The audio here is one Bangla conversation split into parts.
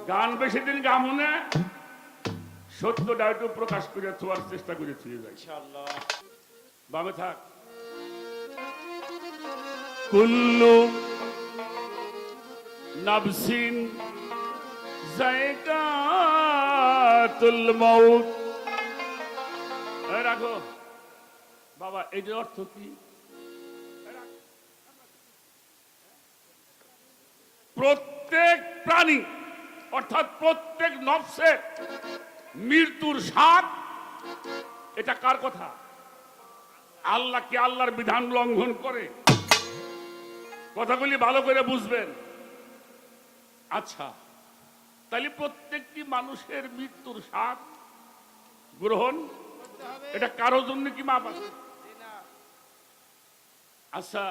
গান বেশি দিন গামু না, সত্যটা একটু প্রকাশ করে ছোঁয়ার চেষ্টা করে ছুঁয়ে যাই। ইনশাআল্লাহ। বামে থাক। কুল্লু নাফসিন যায়কাতুল মাউত। রাখো বাবা, এটার অর্থ কি? প্রত্যেক প্রাণী অর্থাৎ প্রত্যেক নফসের মৃত্যুর স্বাদ। এটা কার কথা? আল্লাহ কি আল্লাহর বিধান লঙ্ঘন করে? কথাগুলি ভালো করে বুঝবেন। আচ্ছা, তাহলে প্রত্যেকটি মানুষের মৃত্যুর স্বাদ গ্রহণ, এটা কারোর জন্য কি মাপ আছে? আচ্ছা,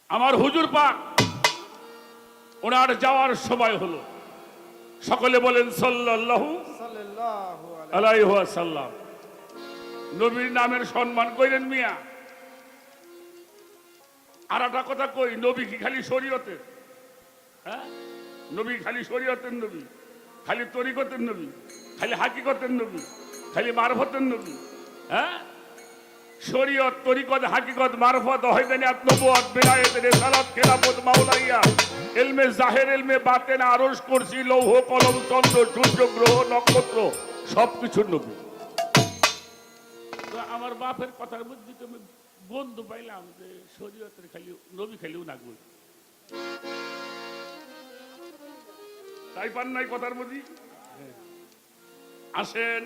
আমার হুজুর পাক ওনার যাওয়ার সময় হলো, সকলে বলেন সাল্লাল্লাহু আলাইহি ওয়াসাল্লাম। নবীর নামের সম্মান কইলেন মিয়া। আর একটা কথা কই, নবী কি খালি শরীয়তের? হ্যাঁ, নবী খালি শরীয়তের নবী, খালি তরিকতের নবী, খালি হাকিকতের নবী, খালি মারফতের নবী? হ্যাঁ, শরীয়ত, তরিকত, হাকিকত, মারফত, হয়দানিয়াত, নবুয়ত, বিলায়েত, রিসালাত, খেলাফত, মাওলাইয়া, ইলমে জাহের, ইলমে বাতেন, আরশ, কুরসি, লৌহ, কলম, চন্দ্র, সূর্য, গ্রহ, নক্ষত্র, সবকিছুর নবী। আমার বাপের কথার মধ্যে তুমি বন্ধু পাইলাম যে শরীয়তের খালি নবী খালিও না গো, তাই পান নাই কথার মধ্যে। আসেন,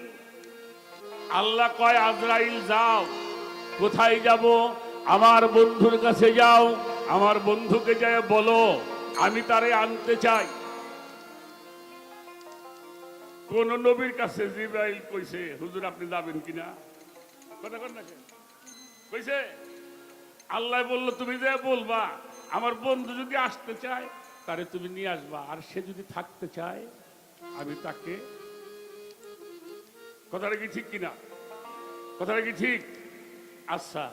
আল্লাহ কয় আজরাইল যাও। কোথায় যাব? আমার বন্ধুর কাছে যাও। আমার বন্ধুকে যায় বলো আমি তারে আনতে চাই। কোন নবীর কাছে জিবরাইল কইছে হুজুর আপনি যাবেন কিনা? কথা কর না কইছে? আল্লাহ বলল তুমি যে বলবা আমার বন্ধু যদি আসতে চায় তারে তুমি নিয়ে আসবা, আর সে যদি থাকতে চায় আমি তাকে। কথাটা কি ঠিক কিনা? কথাটা কি ঠিক? আচ্ছা,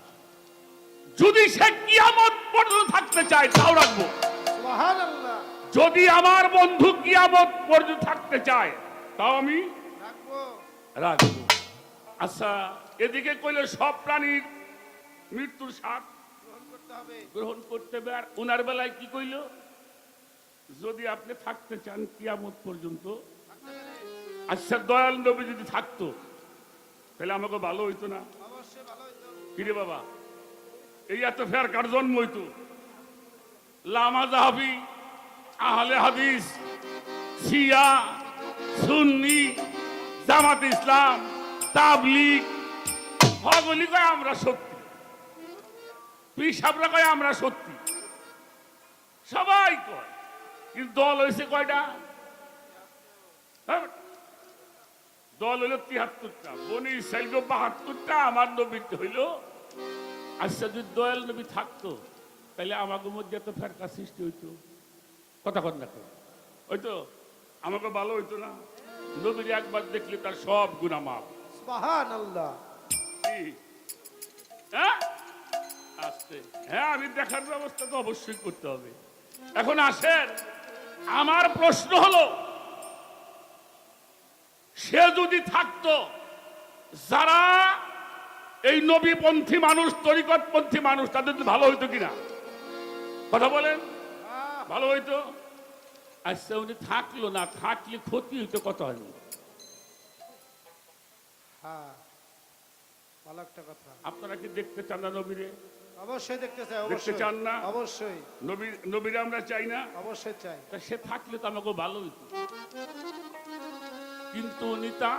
যদি সে কিয়ামত পর্যন্ত থাকতে চায় তাও রাখবো। সুবহানাল্লাহ। যদি আমার বন্ধু কিয়ামত পর্যন্ত থাকতে চায় তাও আমি রাখবো। আচ্ছা, এদিকে কইলে সব প্রাণীর মৃত্যুর স্বাদ গ্রহণ করতে হবে, আর উনার বেলায় কি কইল? যদি আপনি থাকতে চান কিয়ামত পর্যন্ত। আচ্ছা, দয়াল নবী যদি থাকতো তাহলে আমাকে ভালো হইতো না? কিরে বাবা, এই এত ফের কার জন্ম হইতো? লামা জাহাবি, আহলে হাদিস, শিয়া, সুন্নি, জামাত ইসলাম, তাবলিগ, হগলি কয় আমরা সত্যি, পিসাবরা কয় আমরা সত্যি, সবাই কয়। কিন্তু দল হয়েছে কয়টা? দল হইল ৭৩টা, বনি ইসরাইল ৭২টা, আমার নবীতে হইল। আচ্ছা, যদি দয়াল নবী থাকতো তাহলে আমাকে মধ্যে এত ফেরকা সৃষ্টি হইতো? কথা কর না, হইতো? আমাকে ভালো হইতো না? নবীর একবার দেখলে তার সব গুনাহ মাফ। সুবহানাল্লাহ। হ্যাঁ, আসতে, হ্যাঁ, আমি দেখার ব্যবস্থা তো অবশ্যই করতে হবে। এখন আসেন, আমার প্রশ্ন হলো, সে যদি থাকতো, যারা এই নবীপন্থী মানুষ, তরিকতপন্থী মানুষ, তাদের ভালো হইতো কিনা? কথা বলেন, ভালো হইতো? আচ্ছা, উনি থাকলো না, থাকলে ক্ষতি হইতো কত? হয়নি? আপনারা কি দেখতে চান না নবীরে? অবশ্যই দেখতে চাই। দেখতে চান না? অবশ্যই। নবীরে আমরা চাই না? অবশ্যই চাই। তা সে থাকলে তো আমাকে ভালো হইতো, কিন্তু উনি তা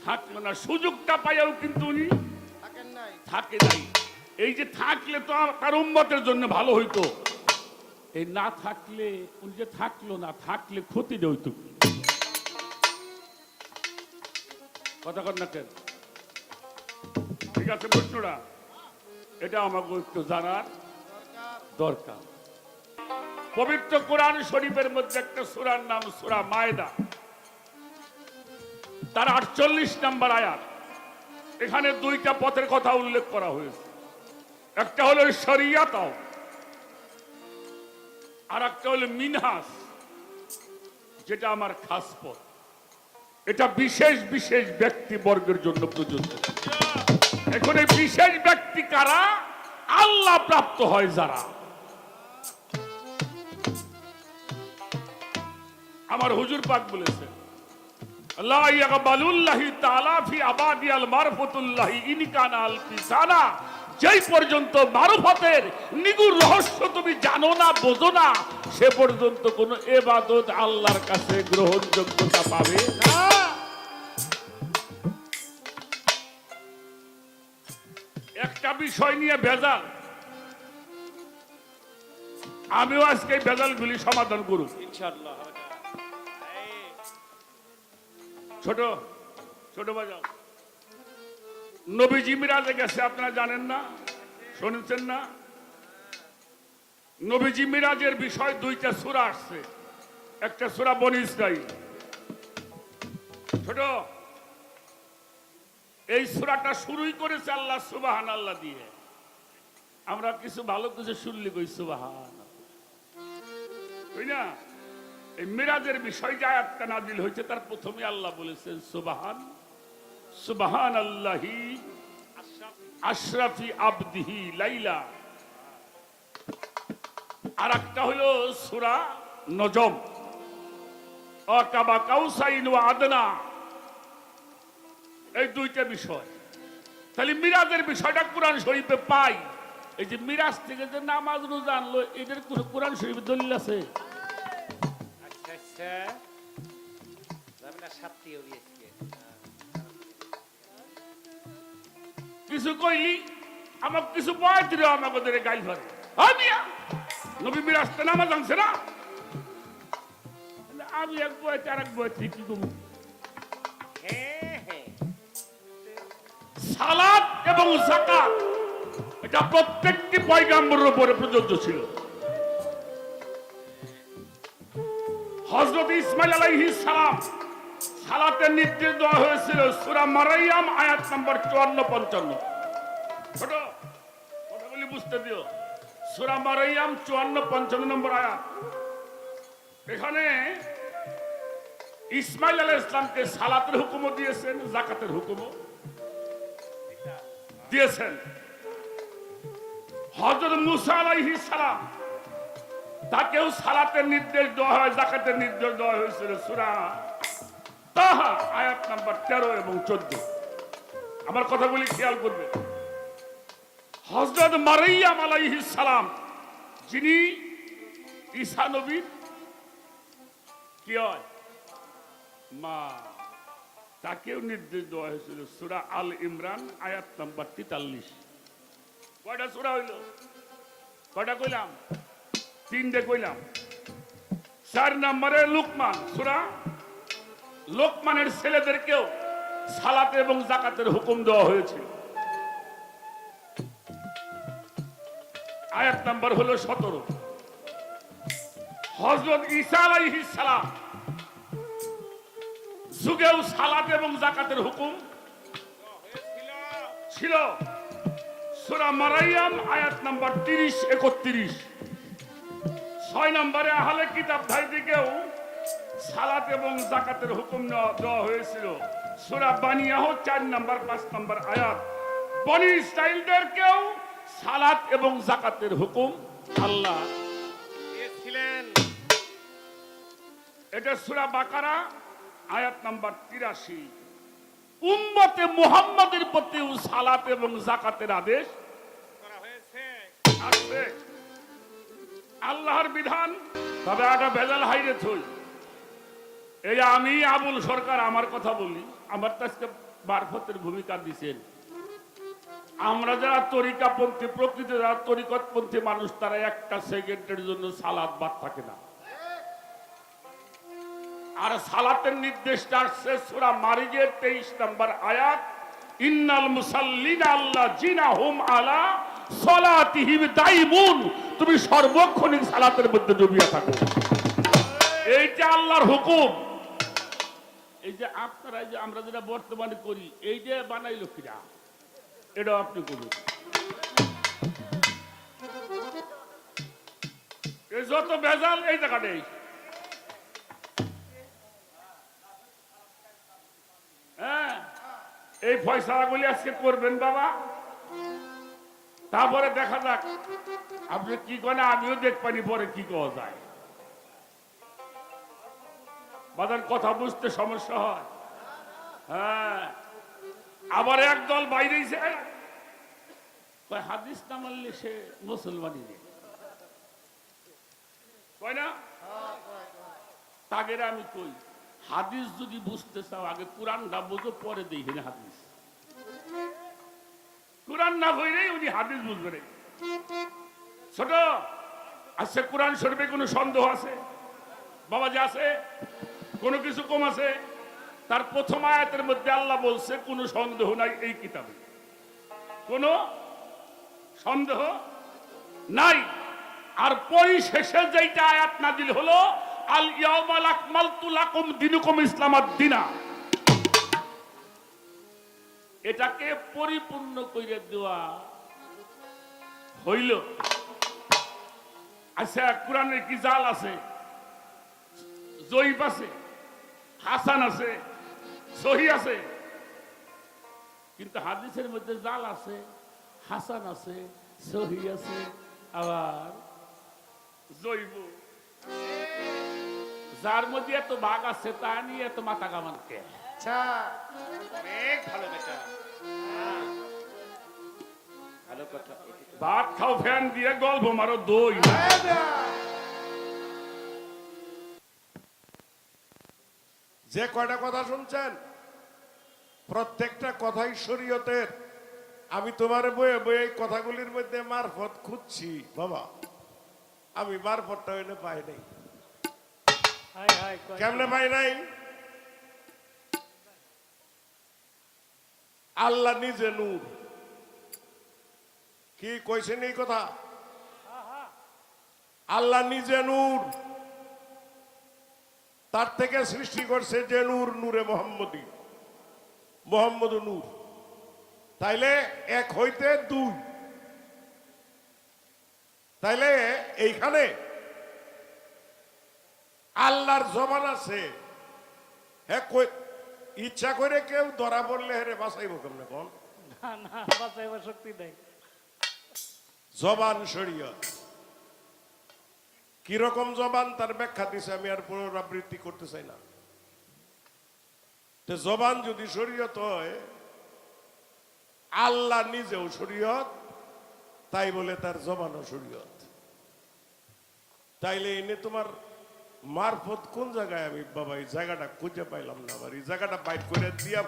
থাকলো না। সুযোগটা পাইয়াও কিন্তু উনি থাকে নাই। এই যে থাকলে তো তার উম্মতের জন্য ভালো হইতো, এই না থাকলে, উনি যে থাকলো না, থাকলে ক্ষতি হইতো। কথা কর না কেন? ঠিক আছে, প্রশ্নটা এটা আমাকে একটু জানার দরকার। পবিত্র কোরআন শরীফের মধ্যে একটা সূরার নাম সূরা মায়েদা, তার ৪৮ নম্বর আয়াত। এখানে দুইটা পথের কথা উল্লেখ করা হয়েছে। একটা হলো শরিয়াত আর একটা হলো মিনহাজ। যেটা আমার খাস পথ, এটা বিশেষ বিশেষ ব্যক্তিবর্গের জন্য প্রযোজ্য। এখন এই বিশেষ ব্যক্তি কারা? আল্লাহ প্রাপ্ত হয় যারা। আমার হুজুর পাক বলেছেন, লা ইয়াকবালুল্লাহি তাআলা ফি আবাদিয়াল মারফাতুল্লাহি ইন কানা আল ফিসানা। যেই পর্যন্ত মারফতের নিগুড় রহস্য তুমি জানো না, বোঝো না, সে পর্যন্ত কোন ইবাদত আল্লাহর কাছে গ্রহণযোগ্যতা পাবে না। একটা বিষয় নিয়ে ভেজাল, আমিও আজকে এই ভেজালগুলি সমাধান করব ইনশাআল্লাহ। ছোট ছোট বাজাও। নবীজি মিরাজে গেছে, আপনারা জানেন না, শুনেছেন না? নবীজি মিরাজের বিষয় দুইটা সূরা আসছে, একটা সূরা বনী ইসরাঈল। ছোট, এই সূরাটা শুরুই করেছে আল্লাহ সুবহানাল্লাহ দিয়ে। আমরা কিছু ভালো কিছু শুনলি কই সুবহান, তাই না? এই মিরাজের বিষয় যে আয়াতটা নাজিল হয়েছে তার প্রথমে আল্লাহ বলেছেন সুবহানাল্লাহি আশরাফি আবদিহি লাইলা। আর একটা হলো সূরা নজম, আকাবা কাউসাইন ওয়া আদনা। এই দুইটা বিষয়। তাহলে মিরাজের বিষয়টা কোরআন শরীফে পাই। এই যে মিরাজ থেকে যে নামাজ রোজা আনলো, এদের কোন কোরআন শরীফে দলিল আছে? কিছু কইলি আমার কিছু বয়স আমাদের গাইল ধরে, নবী মিরাজতে নামাজ আনছে না। আমি এক বয়স আর এক বয়স কি করবো? সালাত এবং যাকাত এটা প্রত্যেকটি পয়গম্বরের উপরে প্রযোজ্য ছিল। হযরত ইসমাঈল আলাইহিস সালাম সালাতের নির্দেশ দেওয়া হয়েছিল সূরা মারইয়াম আয়াত নম্বর 54-55। ছোট কথাগুলি বুঝতে দিও, সূরা মারইয়াম 54-55 নম্বর আয়াত। এখানে ইসমাঈল আলাইহিস সালামকে সালাতের হুকুমও দিয়েছেন, যাকাতের হুকুমও দিয়েছেন। হযরত মূসা আলাইহিস সালাম তাকেও সালাতের নির্দেশ দেওয়া হয়, যাকাতের নির্দেশ দেওয়া হয়েছিল সূরা তাহা আয়াত নাম্বার 13 এবং 14। আমার কথাগুলি খেয়াল করবে। হযরত মারইয়াম আলাইহিস সালাম, যিনি ঈসা নবীর কি হয় মা, তাকেও নির্দেশ দেওয়া হয়েছিল সূরা আল ইমরান আয়াত নাম্বার 43। কয়টা সূরা হইল? কয়টা কইলাম? 3টে কইলাম। 4 নম্বরে লুকমান, সূরা লোকমানের ছেলেদেরকেও সালাত এবং যাকাতের হুকুম দেওয়া হয়েছিল। আয়াত নাম্বার হলো 17। হযরত ঈসা আলাইহিস সালাম যুগেও সালাত এবং যাকাতের হুকুম ছিল। সূরা মারইয়াম আয়াত নাম্বার 30-31। 6 নম্বরে আহলে কিতাবধারীদেরকেও সালাত এবং যাকাতের হুকুম দেওয়া হয়েছিল। সূরা বানিয়াহ 4 নম্বর 5 নম্বর আয়াত। বনী ইসরাঈলদেরকেও সালাত এবং যাকাতের হুকুম আল্লাহ দিয়েছিলেন। এটা সূরা বাকারা আয়াত নাম্বার 83। উম্মতে মুহাম্মাদের প্রতিও সালাত এবং যাকাতের আদেশ করা হয়েছে। আছে আল্লাহর বিধান। তবে একটা ভেজাল হাইরে থই, এই আমি আবুল সরকার আমার কথা বলি, আমার তো আজকে মারফতের ভূমিকা দিচ্ছেন। আমরা যারা তরিকাপন্থী, প্রকৃতি যারা তরিকতপন্থী মানুষ, তারা একটা সেকেন্ডের জন্য সালাত বাদ থাকে না। আর সালাতের নির্দেশটা আসছে সূরা মারিজের 23 নম্বর আয়াত, ইন্নাল মুসাল্লিনা আল্লাযিনা হুম আলা সালাতিহিম দাইমুন। তুমি সর্বক্ষণিক সালাতের মধ্যে ডুবিয়া থাকো। এইটা আল্লাহর হুকুম। এই যে আপনারা যে আমরা যেটা বর্তমানে করি, এই যে বানাইলো কিরা, এটা আপনি করুন। এই যত ভেজাল এই জায়গাটাই। এই ফয়সালাগুলি আজকে করবেন বাবা, তারপরে দেখা যাক আপনি কি করেন, আমিও দেখবানি পরে কি করা যায়। বাজার কথা বুঝতে সমস্যা হয়। হ্যাঁ, আবার একদল বাইরেছে হাদিস না মানলে সে মুসলমানই নেই, কয় না? তাগের আমি কই, হাদিস যদি বুঝতে চাও আগে কোরআনটা বুঝো, পরে দেখি হাদিস। কোরআন না বইলেই উনি হাদিস বুঝবেন। ছোট আচ্ছা, কোরআন শরীফে কোনো সন্দেহ আছে বাবা? যে আছে, কোনো কিছু কম আছে? তার প্রথম আয়াতের মধ্যে আল্লাহ বলছে কোনো সন্দেহ নাই এই কিতাবে, কোনো সন্দেহ নাই। আর পরিশেষে যেটা আয়াত নাজিল হলো, আল ইয়াউমা আকমালতু লাকুম দীনুকুম ইসলামাদ দীনা, এটাকে পরিপূর্ণ করে দেওয়া হইল। আচ্ছা, কোরআনের কি জাল আছে? জয়ীফ আছে, হাসান আছে, সহি আছে, কিন্তু হাদিসের মধ্যে জাল আছে, হাসান আছে, সহি আছে, আবার জৈব। যার মধ্যে এত ভাগ আছে তা নিয়ে এত মাথা কামানকে। আচ্ছা, অনেক ভালো বেটা, ভালো কথা। ভাত খাও ফ্যান দিয়ে, গল্প মারো দই। যে কয়টা কথা শুনছেন প্রত্যেকটা কথাই শরীয়তের। আমি তোমার বইয়ে বইয়ে এই কথাগুলির মধ্যে মারফত খুঁজছি বাবা, আমি মারফতটা হইলে পাই নাই। কেমনে পাই নাই? আল্লাহ নিজে নূর। কি কইছেন এই কথা? আল্লাহ নিজে নূর, তার থেকে সৃষ্টি করছে যে নূর, নূরে মোহাম্মদী, মোহাম্মদ নূর। তাইলে এক হইতে দুই। তাইলে এইখানে আল্লাহর জবান আছে। হ্যাঁ, ইচ্ছা করে কেউ ধরা পড়লে হেরে বাঁচাইব কেমনে কোন? না না, বাঁচাইবার শক্তি নাই। জবান শরীয়ত। কিরকম জবান তার ব্যাখ্যা দিছে, আমি আর পুনরাবৃত্তি করতে চাই না। তো জবান যদি শরীয়ত হয়, আল্লাহ নিজেও শরীয়ত, তাই বলে তার জবানও শরীয়ত। তাইলে এনে তোমার মারফত কোন জায়গায়? আমি বাবা এই জায়গাটা খুঁজে পাইলাম না, আমার এই জায়গাটা বাইট করে দিয়া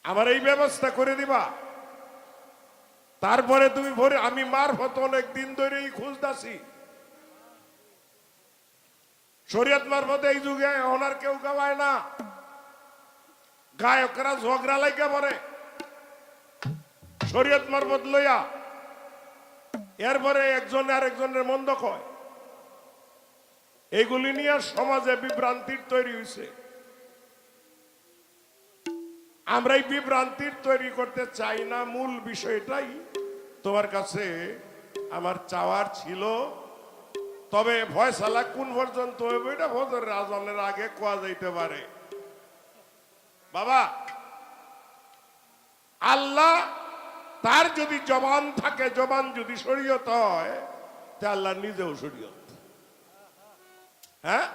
আমার এই ব্যবস্থা করে দিবা। তারপরে তুমি ভরে, আমি মারফত অনেক দিন ধরেই খুঁজতাছি। শরীয়ত মারফত এই যুগে ওনার কেউ গাওয়ায় না, গায়করা ঝগড়া লাইকা পরে শরীয়ত মারফত লইয়া, এরপরে একজন আরেকজনের মন্দ কয়। এইগুলি নিয়ে সমাজে বিভ্রান্তির তৈরি হয়েছে। আমরা এই বিভ্রান্তির তৈরি করতে চাই না। মূল বিষয়টাই তোমার কাছে আমার চাওয়ার ছিল। তবে ফয়সালা কোন পর্যন্ত হইব এটা ফজরের আজানের আগে কোয়া যাইতে পারে। বাবা, আল্লাহ তার যদি জবান থাকে, জবান যদি শরীয়ত হয়, তা আল্লাহ নিজেও শরীয়ত। হ্যাঁ,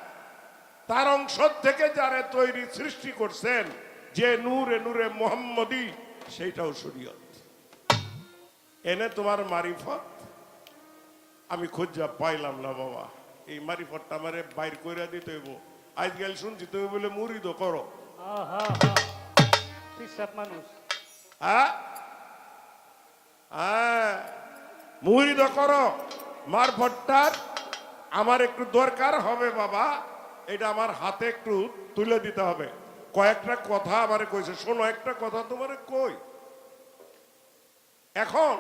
তার অংশ থেকে যারা তৈরি সৃষ্টি করছেন, যে নূরে নূরে মোহাম্মদী, সেইটাও শরীয়ত। এনে তোমার মারিফত আমি খুঁজা পাইলাম না বাবা। এই মারিফতটা আমারে বাইর করে দিতে হইব। আজকাল শুনছি তুমি বলে মুরিদও করো। মানুষ হ্যাঁ হ্যাঁ, মুরিদও করো। মারফতটার আমার একটু দরকার হবে বাবা, এটা আমার হাতে একটু তুলে দিতে হবে। কয়েকটা কথা আমারে কইছে, শোনো একটা কথা তোমারে কই। এখন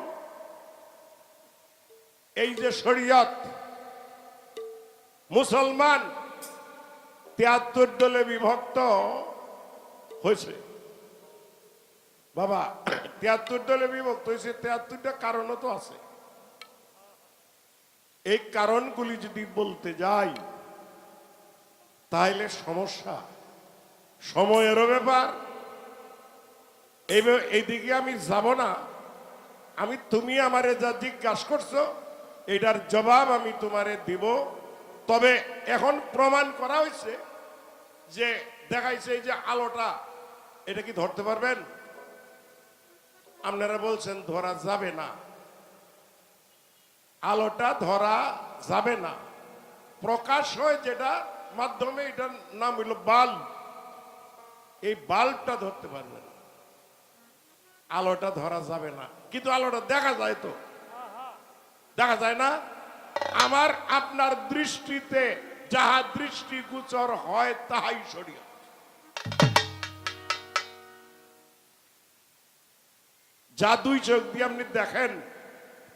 এই যে শরীয়ত, মুসলমান ৭৩ দলে বিভক্ত হয়েছে বাবা। ৭৩ দলে বিভক্ত হয়েছে, ৭৩টা কারণও তো আছে। এই কারণগুলি যদি বলতে যাই তাহলে সমস্যা। সময়েরও ব্যাপার। এইদিকে আমি যাব না। তুমি আমারে যা জিজ্ঞাসা করছো এটার জবাব আমি তোমারে দিব। তবে এখন প্রমাণ করা হয়েছে যে দেখাইছে এই যে আলোটা, এটা কি ধরতে পারবেন? আপনারা বলছেন ধরা যাবে না, আলোটা ধরা যাবে না। প্রকাশ হয় যেটা মাধ্যমে, এটার নাম হইল বাল্ব। এই বাল্বটা ধরতে পারবেন, আলোটা ধরা যাবে না। কিন্তু আলোটা দেখা যায় তো, দেখা যায় না? আমার আপনার দৃষ্টিতে যাহা দৃষ্টিগোচর হয় তাহাই শরীয়ত। যা দুই চোখ দিয়ে আপনি দেখেন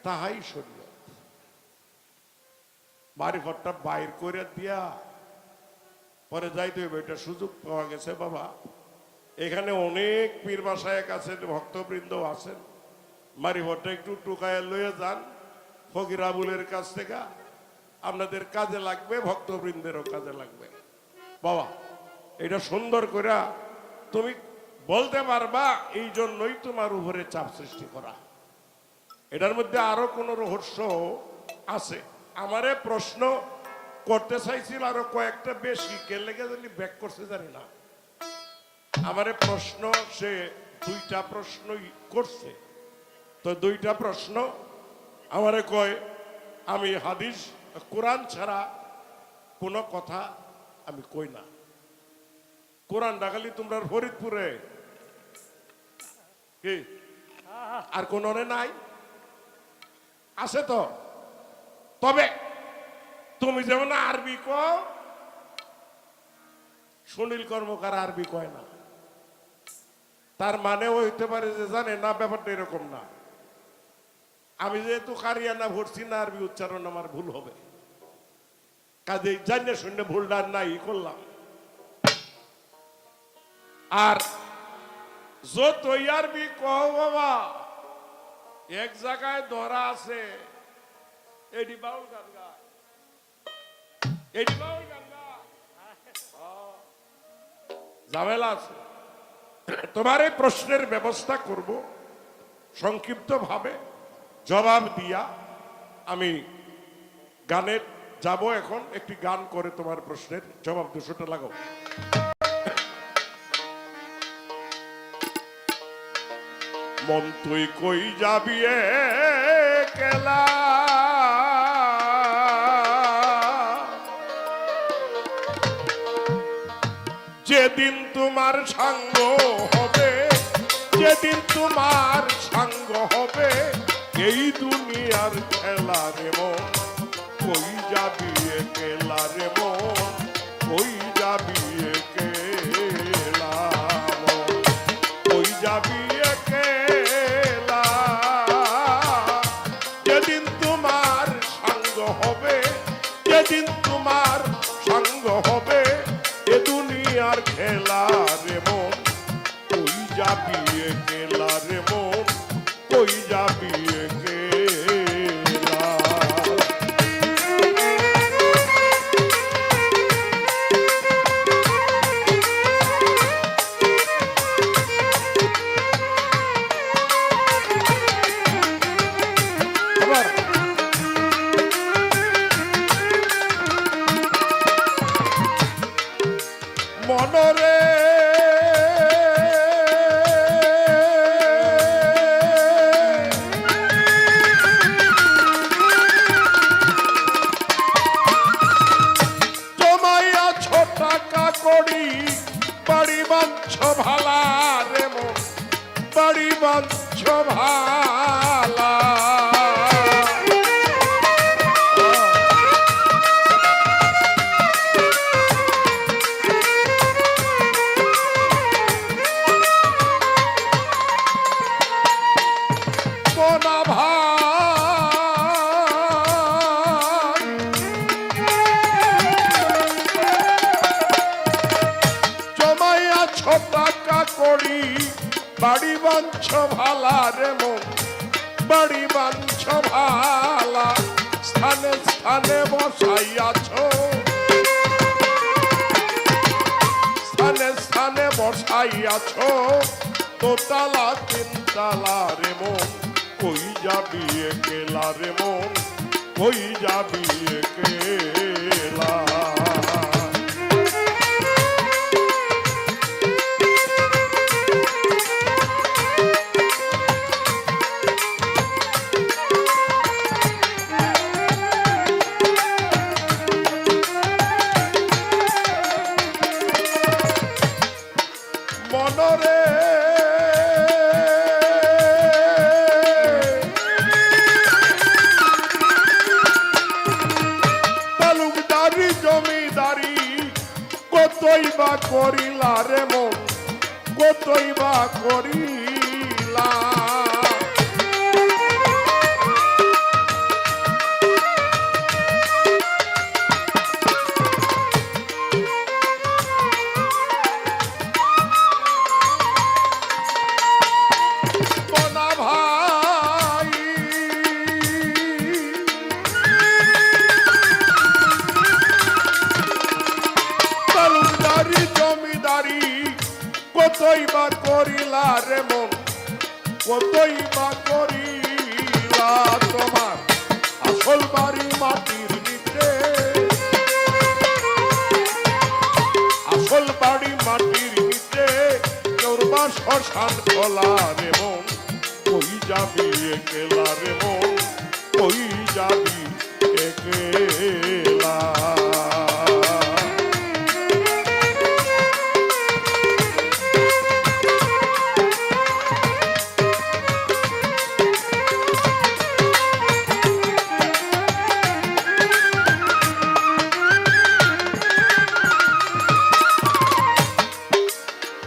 তাহাই শরীয়ত। মারিফতটা বাইর করে দিয়া পরে যাইতে হবে, এটা সুযোগ পাওয়া গেছে বাবা। এখানে অনেক পীর বাসায় কাছে ভক্তবৃন্দ আছেন, মারিফতটা একটু টুকায় লয়ে যান ফকির আবুলের কাছ থেকে, আপনাদের কাজে লাগবে, ভক্তবৃন্দেরও কাজে লাগবে বাবা। এটা সুন্দর করে তুমি বলতে পারবা, এই জন্যই তোমার উপরে চাপ সৃষ্টি করা। এটার মধ্যে আরো কোন রহস্য আছে। আমারে প্রশ্ন করতে চাইছিল আরো কয়েকটা বেশি, কে লেগে জানি ব্যাক করছে জানি না। আমারে প্রশ্ন সে 2টা প্রশ্নই করছে, তো 2টা প্রশ্ন আমারে কয় আমি হাদিস কোরআন ছাড়া কোনো কথা আমি কই না। কোরআন ডাকালি তোমরা ফরিদপুরে কি আর কোন নাই আছে তো? তবে তুমি যেমন আরবি কও, সুনীল কর্মকার আরবি কয় না, তার মানে হইতে পারে যে জানে না ব্যাপারটা এরকম না। আমি যেহেতু কারিয়ানা ভরছি না, আরবি উচ্চারণ আমার ভুল হবে, কাজে জানিয়ে শুনে ভুলটা নাই করলাম। আর যতই আরবি কও বাবা, এক জায়গায় ধরা আছে, এডি বাউল গান গায়, এডি বাউল গান গায়, ঝামেলা আছে। তোমার এই প্রশ্নের ব্যবস্থা করব, সংক্ষিপ্ত ভাবে জবাব দিয়া আমি গানে যাব। এখন একটি গান করে তোমার প্রশ্নের জবাব 200টা লাগাও। মন তুই কই যাবি কেলা, যেদিন তোমার সঙ্গ হবে, যেদিন তোমার সঙ্গ হবে, এই দুনিয়ার খেলা রে মন কই যাবি কেলা রে মন, কই যাবি কেলা মন, কই যাবি কেলা, যেদিন তোমার সঙ্গ হবে, যেদিন তোমার সঙ্গ হবে, এ দুনিয়ার খেলা রে মন কই যাবি কেলা রে মন, কই যাবি কেলা। মনরে জমাইয়াছ টাকা কড়ি, বাড়ি বাঞ্ছ ভালা রে মন, বাড়ি বাঞ্ছ ভালা। বাড়ি বাঞ্ছ ভালা রে মন, বাড়ি বাঞ্ছ ভালা, স্থানে স্থানে বসাইয়াছ, স্থানে স্থানে ছাইয়াছ দোতলা তিনতলা রে মন কই যাবি একেলা রে মন কই যাবি একেলা মনরে তালুকদারি জমিদারি কতই বা করিলা রে মন কতই বা করিলা মনা ভাই তালুকদারি জমিদারি কতই বা করিলা রে মন কতই বা করিলা তোমার আসল বাড়ি মাটির নিচে আসল বাড়ি মাটির নিচে চোরবা শ্মশান খোলা রে মন কই যাবি একেলা রে মন কই যাবি একেলা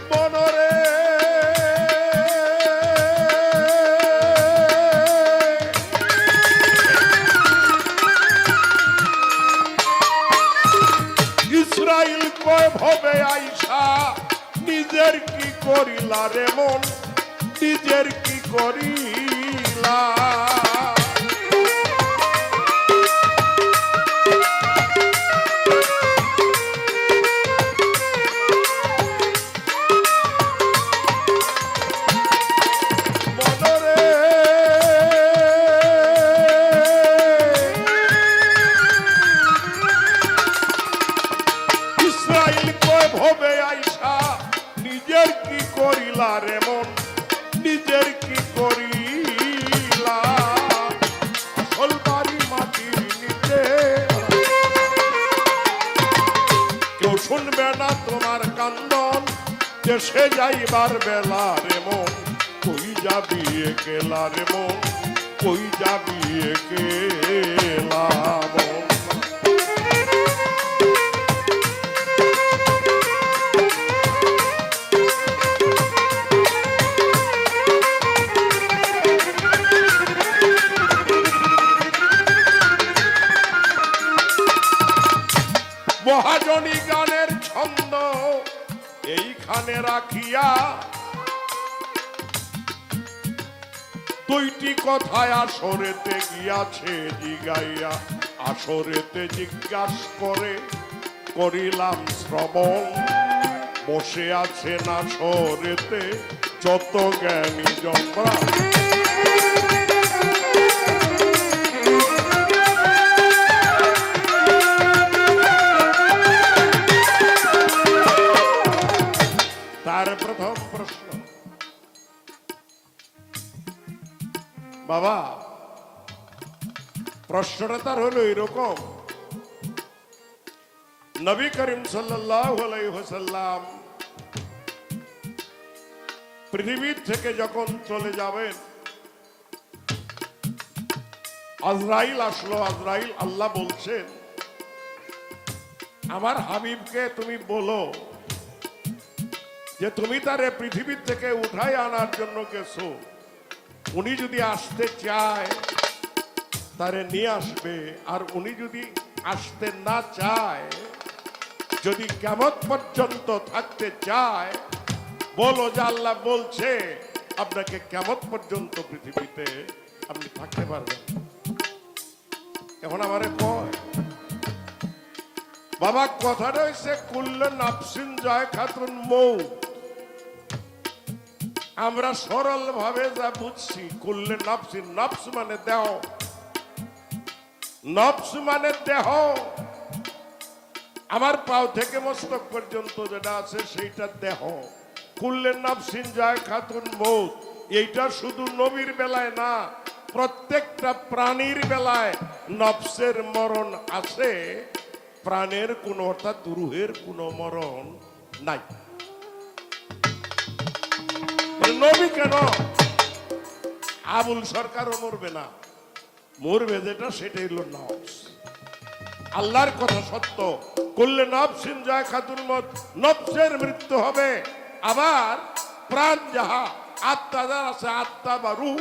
মনরে ইসরাইল কয় ভবে আইসা নিজের কি করিলা রে মন নিজের কি করিলা মনরে ইসরাইল কয় ভবে আইসা নিজের কি করিলা রে মন নিজের কি করিলা আসল বাড়ি মাটির নিচে কেউ শুনবে না তোমার কান্দন দেশে যাইবার বেলা রে মন কই যাবি একেলা রে মন কই যাবি একেলা মন মহাজনী গানের ছন্দ এইখানে রাখিয়া দুইটি কথায় আসরেতে গিয়াছে জিগাইয়া আসরেতে জিজ্ঞাস করে করিলাম শ্রবণ বসে আছে না আসরেতে যত জ্ঞানী জমরা তার প্রথম প্রশ্ন বাবা প্রশ্নটা তার হলো এরকম নবী করিম সাল্লাল্লাহু আলাইহি ওয়াসাল্লাম পৃথিবীর থেকে যখন চলে যাবেন আজরাইল আসলো আজরাইল আল্লাহ বলছেন আমার হাবিবকে তুমি বলো যে তুমি তারে পৃথিবীর থেকে উঠাই আনার জন্য গেছো উনি যদি আসতে চায় তারে নিয়ে আসবে আর উনি যদি আসতে না চায় যদি কিয়ামত পর্যন্ত থাকতে চায় বলো যে আল্লাহ বলছে আপনাকে কিয়ামত পর্যন্ত পৃথিবীতে আপনি থাকতে পারবেন এখন আমারে কয় বাবা কথাটা হইছে কুল্লু নাফসিন জায়খাতুন মউত আমরা সরল ভাবে যা বুঝছি করলে নফসি, নফস মানে দেহ, নফস মানে দেহ। আমার পাও থেকে মস্তক পর্যন্ত যেটা আছে সেইটা দেহ। কুল্লে নফসিন যায় খাতুন মৌত, এইটা শুধু নবীর বেলায় না, প্রত্যেকটা প্রাণীর বেলায় নফসের মরণ আছে। প্রাণের কোন অর্থাৎ রুহের কোন মরণ নাই। নবী কেন? আবুল সরকারও মরবে না, মরবে যেটা সেটাই হলো নফস। আল্লাহর কথা সত্য, করলে নফসিন যায় খাতুন মত, নফসের মৃত্যু হবে। আবার প্রাণ যাহা আত্মা যার আছে, আত্মা বা রুহ,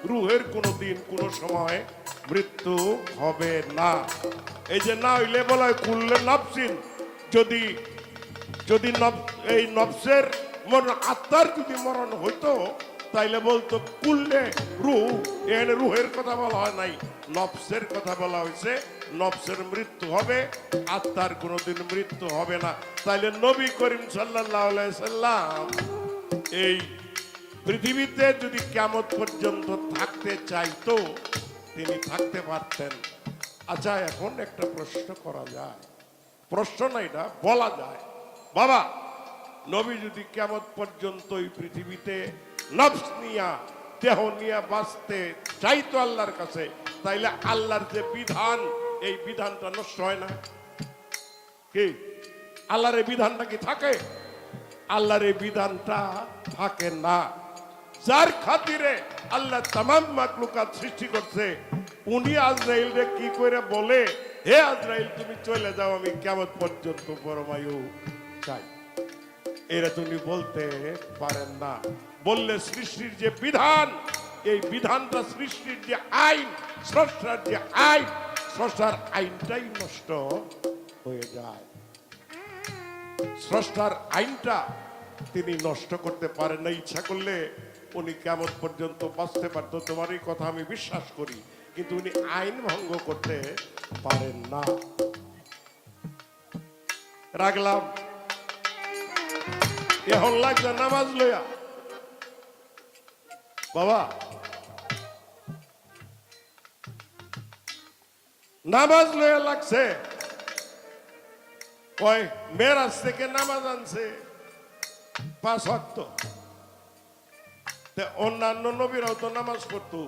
রুহের কোনো দিন কোনো সময় মৃত্যু হবে না। এই যে না হইলে বলা হয় কুল্লে নফসিন, যদি যদি এই নফসের মরণ, আত্মার যদি মরণ হইতো তাইলে বলতো কুল্লে রুহ, এখানে রুহের কথা বলা হয় নাই, নফসের কথা বলা হয়েছে। নফসের মৃত্যু হবে, আত্মার কোনোদিন মৃত্যু হবে না। তাইলে নবী করিম সাল্লাল্লাহু আলাইহি সাল্লাম এই পৃথিবীতে যদি কিয়ামত পর্যন্ত থাকতে চাইতো তিনি থাকতে পারতেন। আচ্ছা, এখন একটা প্রশ্ন করা যায়, প্রশ্ন না এটা বলা যায়, বাবা নবী যদি কিয়ামত পর্যন্ত এই পৃথিবীতে নফস নিয়া, দেহ নিয়া বাঁচতে চাইতো আল্লাহর কাছে, তাইলে আল্লাহর যে বিধান, এই বিধানটা নষ্ট হয় না? কি আল্লাহর এই বিধানটা কি থাকে? আল্লাহর এই বিধানটা থাকে না। যার খাতিরে আল্লাহ তামাম মাখলুকাত সৃষ্টি করছে, উনি আজরাইলরে কি করে বলে, হে আজরাইল তুমি চলে যাও, আমি কিয়ামত পর্যন্ত পরমায়ু চাই। এরা তুমি বলতে পারেন না। বললে সৃষ্টির যে বিধান, এই বিধানটা সৃষ্টির যে আইন, স্রষ্টার যে আইন, স্রষ্টার আইনটাই নষ্ট হয়ে যায়। স্রষ্টার আইনটা তিনি নষ্ট করতে পারেন না। ইচ্ছা করলে উনি কিয়ামত পর্যন্ত বাঁচতে পারতো, তোমার এই কথা আমি বিশ্বাস করি, কিন্তু উনি আইন ভঙ্গ করতে পারেন না। রাখলাম এখন লাগছে নামাজ লইয়া। বাবা নামাজ লইয়া লাগছে, কয় মেরাজ থেকে নামাজ আনছে 5 ওয়াক্ত। অন্যান্য নবীরাও তো নামাজ পড়তো,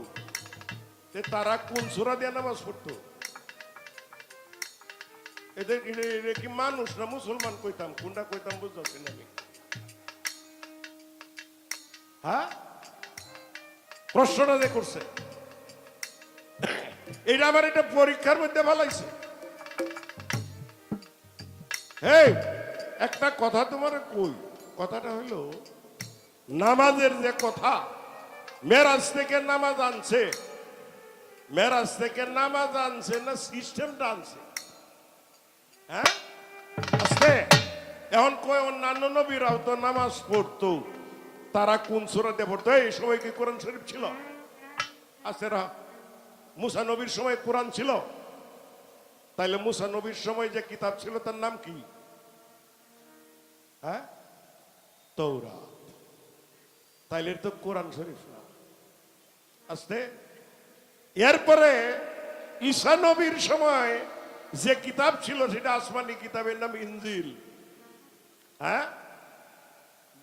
তারা কোন সূরা দিয়ে নামাজ পড়তো? এদের কি মানুষ না মুসলমান কইতাম, কোনটা কইতাম বুঝতে না আমি। হ্যাঁ, প্রশ্নটা যে করছে এটা আমার এটা পরীক্ষার মধ্যে ভালাইছে। এই একটা কথা তোমার কই, কথাটা হইল নামাজের যে কথা, মেরাজ থেকে নামাজ আনছে, মেরাজ থেকে নামাজ আনছে না সিস্টেমটা আনছে? হ্যাঁ, আস্তে এখন কয় অন্যান্য নবীরাও তো নামাজ পড়তো, তারা কোন সূরাতে পড়তো? এই সময় কি কোরআন শরীফ ছিল? আছে রা মুসা নবীর সময় কোরআন ছিল? তাইলে মুসা নবীর সময় যে কিতাব ছিল তার নাম কি? হ্যাঁ, তৌরাত। তাইলে তো কোরআন শরীফ না। আস্তে এরপরে ঈসা নবীর সময় যে কিতাব ছিল সেটা আসমানি কিতাবের নাম ইনজিল। হ্যাঁ,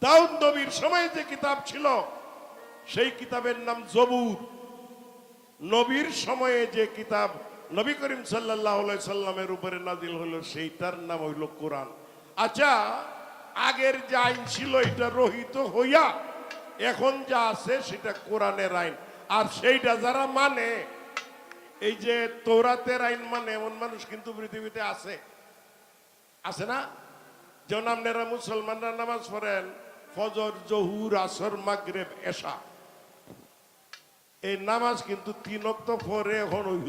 দাউদ নবীর সময় যে কিতাব ছিল সেই কিতাবের নাম জবুর। নবীর সময়ে যে কিতাব নবী করিম সাল্লাল্লাহু আলাইহি সাল্লামের উপরে নাজিল হলো সেইটার নাম হইল কোরআন। আচ্ছা, আগের যে আইন ছিল এটা রহিত হইয়া এখন যা আছে সেটা কোরআনের আইন। আর সেইটা যারা মানে, এই যে তৌরাতের আইন মানে, এমন মানুষ কিন্তু পৃথিবীতে আছে, আছে না? যেমন আপনারা মুসলমানরা নামাজ পড়েন ফজর, জহুর, আসর, মাগরিব, এশা, এই নামাজ কিন্তু 3 ওয়াক্ত পরে এখন ওই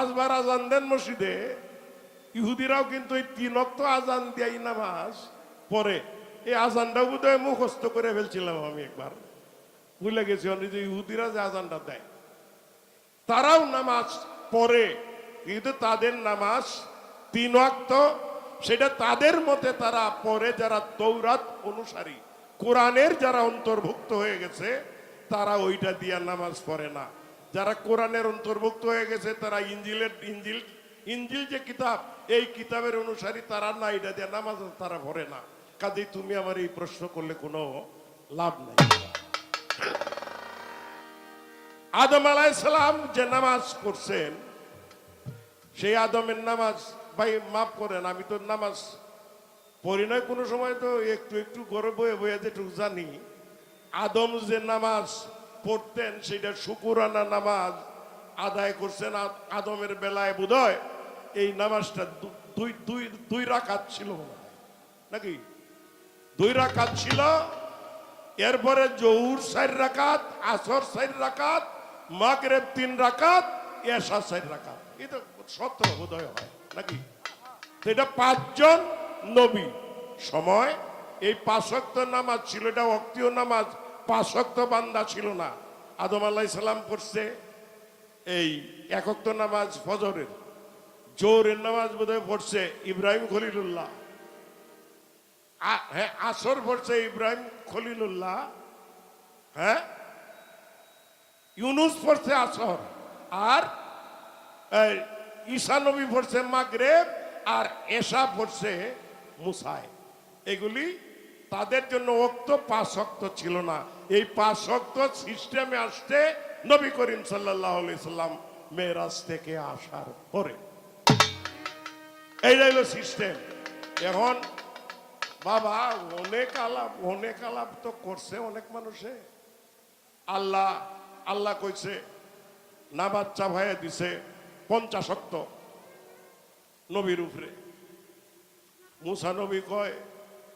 5 বার আজান দেন মসজিদে, ইহুদিরাও কিন্তু এই 3 ওয়াক্ত আজান দিয়াই নামাজ পড়ে। এই আজানটাও বোধহয় মুখস্থ করে ফেলছিলাম আমি একবার, ভুলে গেছি যে ইহুদিরা যে আজানটা দেয়, তারাও নামাজ পড়ে, কিন্তু তাদের নামাজ 3 ওয়াক্ত, সেটা তাদের মতে তারা পড়ে যারা তৌরাত অনুসারী, কোরআনের যারা অন্তর্ভুক্ত হয়ে গেছে তারা ওইটা দিয়া নামাজ পড়ে না। যারা কোরআনের অন্তর্ভুক্ত হয়ে গেছে তারা ইঞ্জিল যে কিতাব, এই কিতাবের অনুসারী তারা না, এটা দিয়ে নামাজ তারা পড়ে না। কাজেই তুমি আমার এই প্রশ্ন করলে কোনো লাভ নাই। আদম আলাইহিস সালাম যে নামাজ পড়ছেন, সেই আদমের নামাজ, ভাই মাফ করেন আমি তো নামাজ পড়ি নাই কোনো সময়, তো একটু একটু ঘরে বয়ে বয়ে যেটুকু জানি, আদম যে নামাজ পড়তেন সেটা শুকুরানা নামাজ আদায় করছেন। আদমের বেলায় বোধহয় এই নামাজটা দুই রাকাত ছিল নাকি, 2 রাকাত ছিল। এরপরে জহুর 4 রাকাত, আসর 4 রাকাত, মাগরিব 3 রাকাত, এশা 4 রাকাত। এটা 17 বোধহয় হয় নাকি। তো এটা 5 জন নবী সময় এই 5 ওয়াক্ত নামাজ ছিল। এটা ওয়াক্তীয় নামাজ, 5 ওয়াক্ত বান্দা ছিল না। আদম আলাইহিস সালাম পড়ছে এই 1 ওয়াক্ত নামাজ ফজরের, জোহরের নামাজ বোধহয় পড়ছে ইব্রাহিম খলিলুল্লাহ, হ্যাঁ আসর পড়ছে ইব্রাহিম খলিলুল্লাহ, হ্যাঁ ইউনুস পড়ছে আসর, আর ঈসা নবী পড়ছে মাগরিব, আর এশা পড়ছে মুসায়। এগুলি তাদের জন্য ওয়াক্ত 5 ওয়াক্ত ছিল না। এই 5 ওয়াক্ত সিস্টেমে আসতে নবী করিম সাল্লাল্লাহু আলাইহি সাল্লাম মেরাজ থেকে আসার পরে, এইটা হলো সিস্টেম। এখন বাবা অনেক আলাপ তো করছে অনেক মানুষে। আল্লাহ কইছে নামাজ চাপাইয়া দিছে 50 ওয়াক্ত নবীর উপরে। মুসা নবী কয়,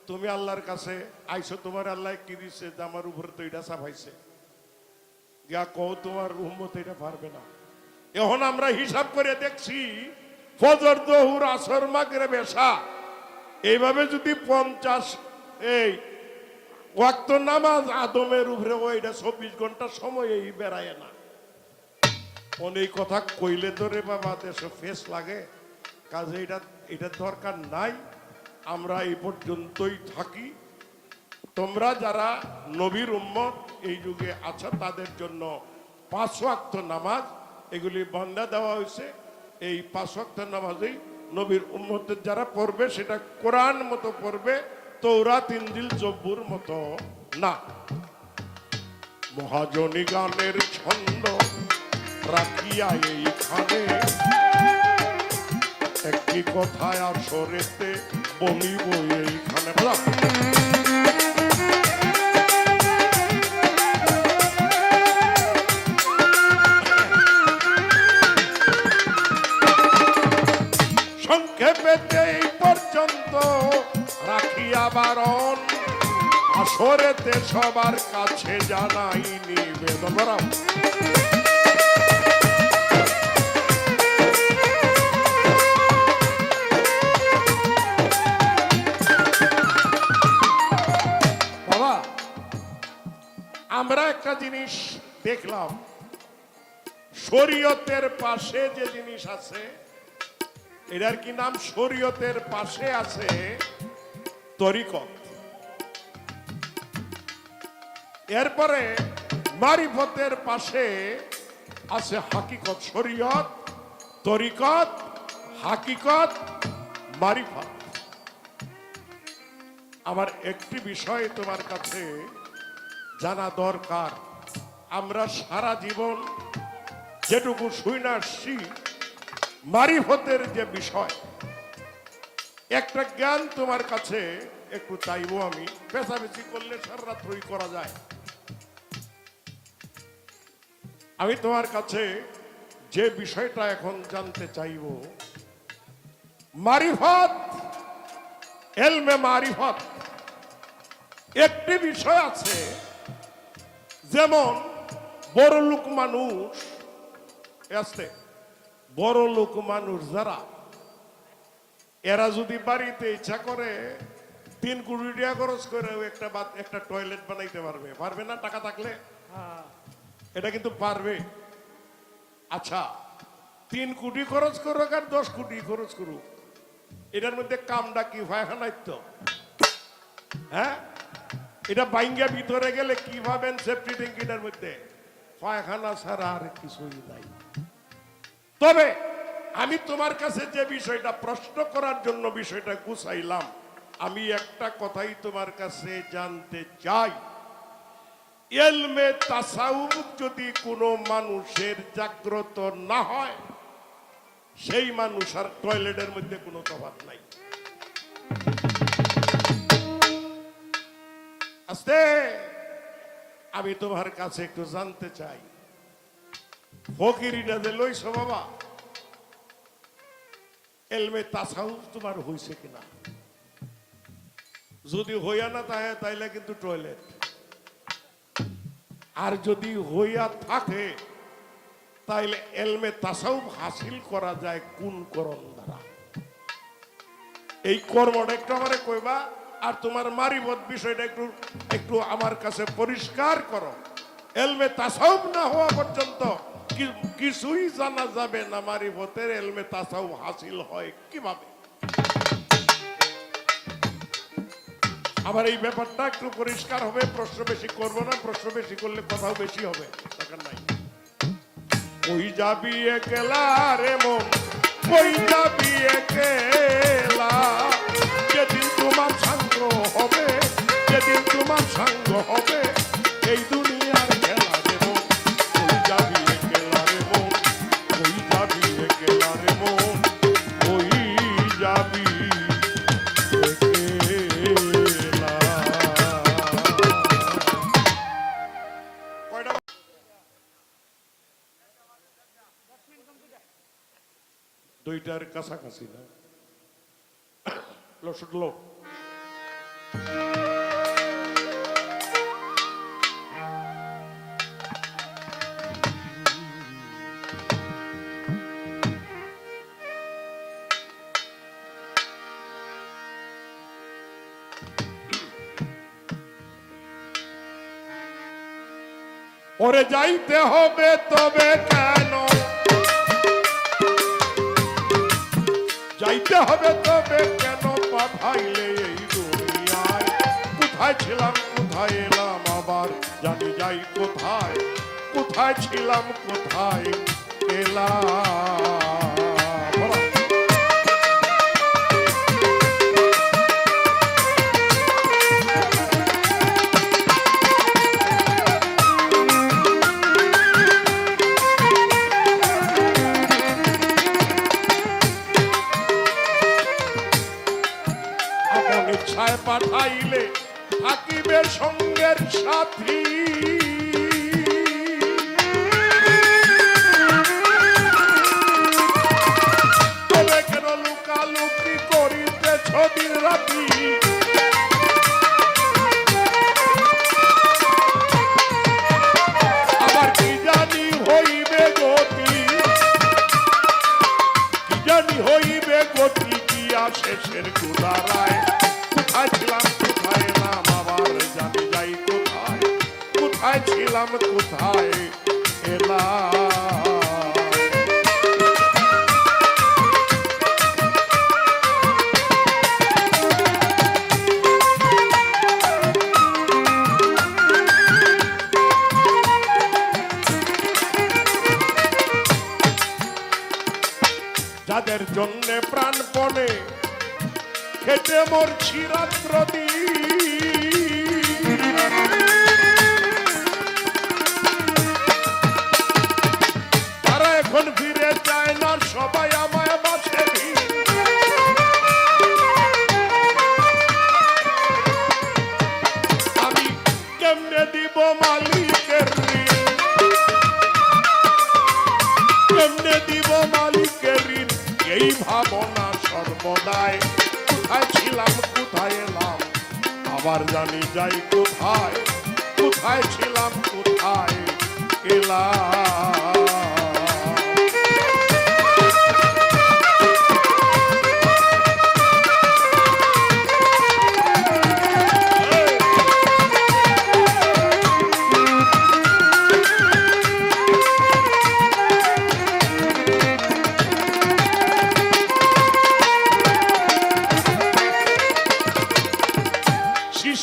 তুমি আল্লাহর কাছে আইসো, তোমার আল্লাহ কি দিছে যে আমার উপরে তো এটা চাপাইছে, গিয়া কও তোমার উম্মত এটা পারবে না। এখন আমরা হিসাব করে দেখছি ফজর, জোহর, আসর, মাগরিব, এশা, এইভাবে যদি 50 এই ওয়াক্ত নামাজ আদমের উপরে, ওইটা 24 ঘন্টা সময় এই বেড়ায় না। অনেক কথা কইলে তো রে বাবা দেশে ফেস লাগে, কাজে এটা দরকার নাই। আমরা এই পর্যন্তই থাকি। তোমরা যারা নবীর উম্মত এই যুগে আছো তাদের জন্য 5 ওয়াক্ত নামাজ এগুলি বন্ধা দেওয়া হয়েছে। এই 5 ওয়াক্ত নামাজেই নবীর উম্মতের যারা পড়বে সেটা কোরআন মতো পড়বে, তৌরাত, ইনজিল, জব্বুর মতো না। মহাজনী গানের ছন্দ রাখিয়া এইখানে একটি কথায় আসরেতে বলিব এইখানে। সংক্ষেপে এই পর্যন্ত রাখিয়া বারণ, আসরেতে সবার কাছে জানাই নিবেদন। বাবা, আমরা একটা জিনিস দেখলাম, শরীয়তের পাশে যে জিনিস আছে, এটার কি নাম? শরীয়তের পাশে আছে তরিকত, এরপরে মারিফতের পাশে আছে হাকিকত। শরীয়ত, তরিকত, হাকিকত, মারিফত। আমার একটি বিষয় তোমার কাছে জানা দরকার। আমরা সারা জীবন যেটুকু শুনে আসছি মারিফতের যে বিষয়, একটা জ্ঞান তোমার কাছে একটু চাইবো আমি। পেশাবেশি করলে সারা রাত্রই করা যায়। আমি তোমার কাছে যে বিষয়টা এখন জানতে চাইব, মারিফত, এলমে মারিফত। একটি বিষয় আছে, যেমন বড় লোক মানুষ, বড় লোক মানুষ যারা, এরা যদি বাড়িতে ইচ্ছা করে 3 কোটি টাকা খরচ করে একটা টয়লেট বানাইতে পারবে, পারবে না টাকা থাকলে? হ্যাঁ এটা কিন্তু পারবে। আচ্ছা 3 কোটি খরচ করুক আর 10 কোটি খরচ করুক, এটার মধ্যে কামটা কি পায়খানায় তো? হ্যাঁ, এটা বাইঙ্গা ভিতরে গেলে কি ভাবেন সেফটি ট্যাঙ্কিটার মধ্যে? পায়খানা ছাড়া আর কিছুই নাই। তবে আমি তোমার কাছে যে বিষয়টা প্রশ্ন করার জন্য বিষয়টা গুছাইলাম, আমি একটা কথাই তোমার কাছে জানতে চাই। ইলমে তাসাউফ যদি কোনো মানুষের জাগ্রত না হয়, সেই মানুষ আর টয়লেটের মধ্যে কোনো তফাৎ নাই। আস্তে, আমি তোমার কাছে একটু জানতে চাই, ফকিরিটা যে লইছ বাবা, ইলমে তাসাউফ তোমার হইছে কিনা? যদি হইয়া না তাইলে কিন্তু টয়লেট। আর যদি হইয়া থাকে তাইলে ইলমে তাসাউফ হাসিল করা যায় কোন করণ দ্বারা? এই কর্মটা একটু আমারে কইবা, আর তোমার মারিবত বিষয়টা একটু একটু আমার কাছে পরিষ্কার করো। ইলমে তাসাউফ না হওয়া পর্যন্ত কিছুই জানা যাবে না মারিবতের ইলমে তাসাউফ হাসিল হয় কিভাবে। আমার এই ব্যাপারটা একটু পরিষ্কার হবে। প্রশ্ন বেশি করব না, প্রশ্ন বেশি করলে কথাও বেশি হবে, দরকার নাই। কই যাবি একলা রে মন, কই যাবি একলা, যেদিন তোমার সঙ্গ হবে, যেদিন তোমার সঙ্গ হবে, এই দুনিয়ার খেলা রে মন। কই যাবি একলা রে মন, কই যাবি একলা রে মন, কই যাবি একলা। কয়টা? দুইটার কাছাকাছি না? লো শুনলো। ওরে যাইতে হবে তবে কেন, যাইতে হবে তবে কেন পাঠাইলে এই দুনিয়ায়? কোথায় ছিলাম কোথায় এলাম আবার জানি যাই কোথায়, কোথায় ছিলাম কোথায় এলাম। ইচ্ছায় পাঠাইলে থাকিবে সঙ্গের সাথী, তবে কেন লুকালুকি করিতেছ দিন রাতি? আবার কি জানি হইবে গতি, কি জানি হইবে গতি, কি শেষের গুদারায়? কোথায় ছিলাম কোথায় এলাম আবার জানি যাই কোথায়, কোথায় ছিলাম কোথায় এলাম। যাদের জন্যে প্রাণপণে খেটে মরছি রাত্র দিন, তারা এখন ফিরে যায় না, সবাই আমায় বাসে। আমি কেমনে দিব মালিকের ঋণ, কেমনে দিব মালিকের ঋণ, এই ভাবনা সর্বদাই। কোথায় ছিলাম কোথায় এলাম আবার জানি যাই কোথায়, কোথায় ছিলাম কোথায় এলাম।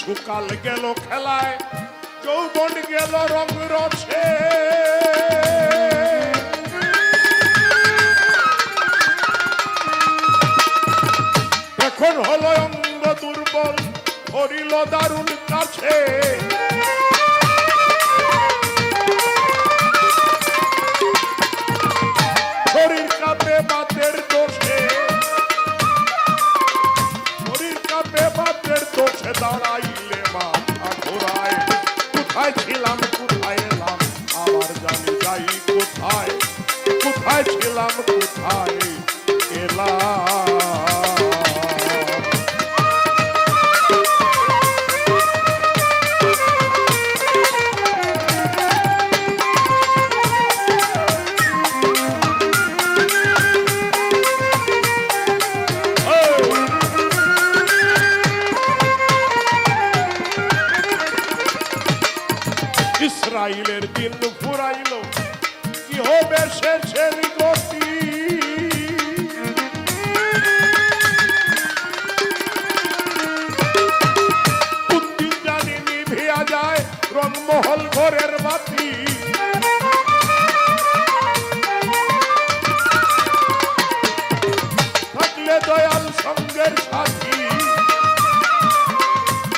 শিশুকাল গেল খেলায়, যৌবন গেল রং রসে। এখন হলো অঙ্গ দুর্বল, ধরিল দারুণ কাছে। শরীর কাঁপে বাতের দোষে, শরীর কাঁপে বাতের দোষে, দাঁড়াইলে মাথা ঘোরায়। কোথায় ছিলাম কোথায় এলাম, আবার জানি যাই কোথায়। কোথায় ছিলাম কোথায় এলাম। ইসরাইলের দিন ফুরাইল, কি হবে শেষের গতি। বুদ্ধি জানি নিভিয়া যায়, রংমহল ঘরের বাতি। থাকলে দয়াল সঙ্গের সাথী,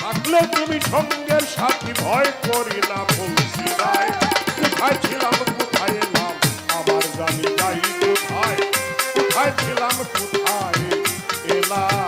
থাকলে তুমি সঙ্গের সাথী, ভয় করি না বলছি নাই। কোথায় ছিলাম কোথায় এলাম, আবার জানি যাই কোথায়। কোথায় ছিলাম কোথায় এলাম।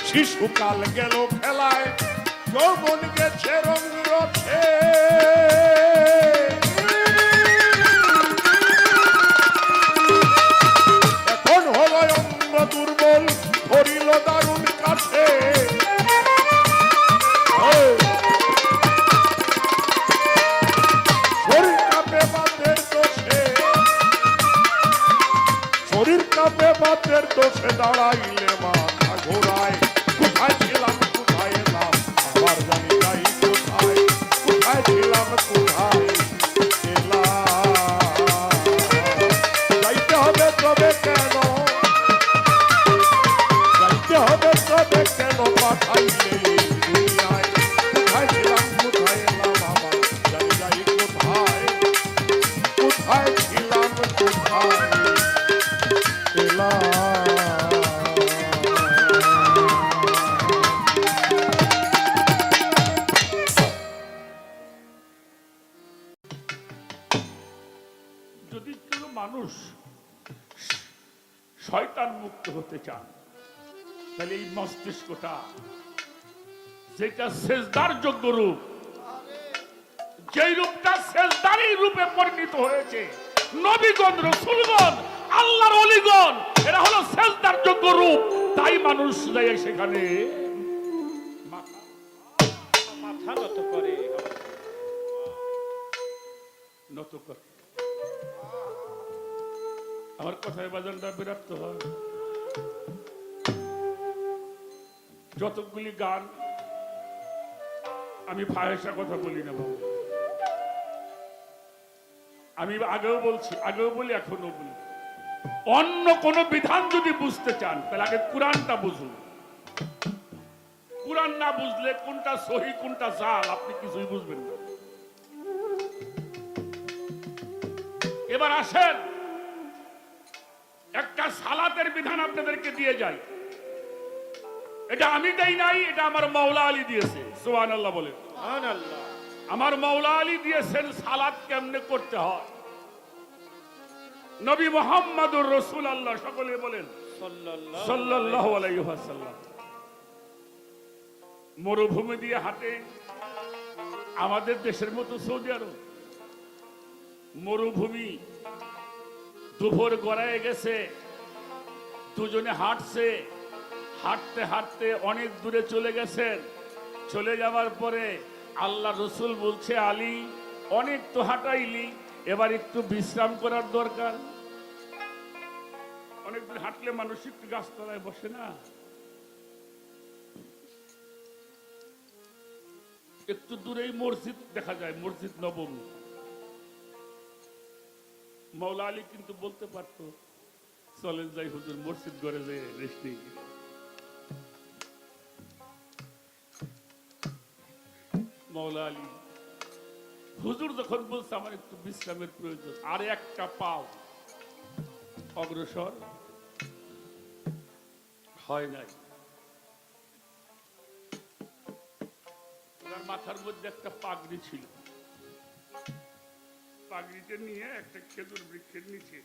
শিশুকাল গেল খেলায়, যৌবন গেছে রং রসে। এখন হলো অঙ্গ দুর্বল, ধরিল দারুণ কাছে। শরীর কাঁপে বাতের দোষে, শরীর কাঁপে বাতের দোষে, দাঁড়াইলে মাথা ঘোরায়। কোথায় ছিলাম কোথায় এলাম, আবার জানি যাই কোথায়। কোথায় ছিলাম কোথায় এলাম। যাইতে হবে তবে কেন, যাইতে হবে তবে কেন, পাঠাইলে এই দুনিয়ায়। কোথায় ছিলাম কোথায় এলাম, আবার জানি যাই কোথায়। কোথায় ছিলাম কোথায় এলাম। যদি কোনো মানুষ শয়তান মুক্ত হতে চান, তাহলে এই মস্তিষ্কটা, যেটা সেজদার যোগ্য রূপ, যেই রূপটা সেজদারই রূপে পরিণত হয়েছে, নবীগণ রাসূলগণ আল্লাহর ওলিগণ, এরা হলো সেজদার যোগ্য রূপ। তাই মানুষ যায় সেখানে মাথা নত করে। নত করে। আমার কথায় বাজানটা বিরক্ত হয়। যতগুলি গান, আমি ফাহেসা কথা বলি না বাবু, আমি আগেও বলছি, আগেও বলি, এখনো বলি, অন্য কোন বিধান যদি বুঝতে চান তাহলে আগে কোরআনটা বুঝুন। কোরআন না বুঝলে কোনটা সহি কোনটা জাল আপনি কিছুই বুঝবেন না। এবার আসেন একটা সালাতের বিধান আপনাদেরকে দিয়ে যাই। এটা আমি দেই নাই, এটা আমার মাওলা আলী দিয়েছে। সুবহানাল্লাহ বলে। সুবহানাল্লাহ। আমার মাওলা আলী দিয়েছেন সালাত কেমনে করতে হয়। নবী মুহাম্মদুর রাসূলুল্লাহ, সকলে বলেন সাল্লাল্লাহু আলাইহি ওয়াসাল্লাম, মরুভূমি দিয়ে হাঁটে। আমাদের দেশের মতো সৌদি আরব মরুভূমি, দুপুর গড়ায় গেছে, দুজনে হাঁটছে, হাঁটতে হাঁটতে অনেক দূরে চলে গেছেন। চলে যাওয়ার পরে আল্লাহ রসুল বলছে, আলী অনেক তো হাঁটাইলি, এবার একটু বিশ্রাম করার দরকার। অনেকদিন হাঁটলে মানুষ একটু গাছতলায় বসে না, একটু দূরেই মসজিদ দেখা যায়, মসজিদ নবমী। মৌলা আলী কিন্তু বলতে পারতো চলেন যাই হুজুর মসজিদ ঘরে যে রেস্ট নেই। মৌলা আলী হুজুর যখন বলছে আমার একটু বিশ্রামের প্রয়োজন, আর একটা পাও অগ্রসর হয় নাই। ওনার মাথার মধ্যে একটা পাগড়ি ছিল, পাগড়িটা নিয়ে একটা খেজুর বৃক্ষের নিচে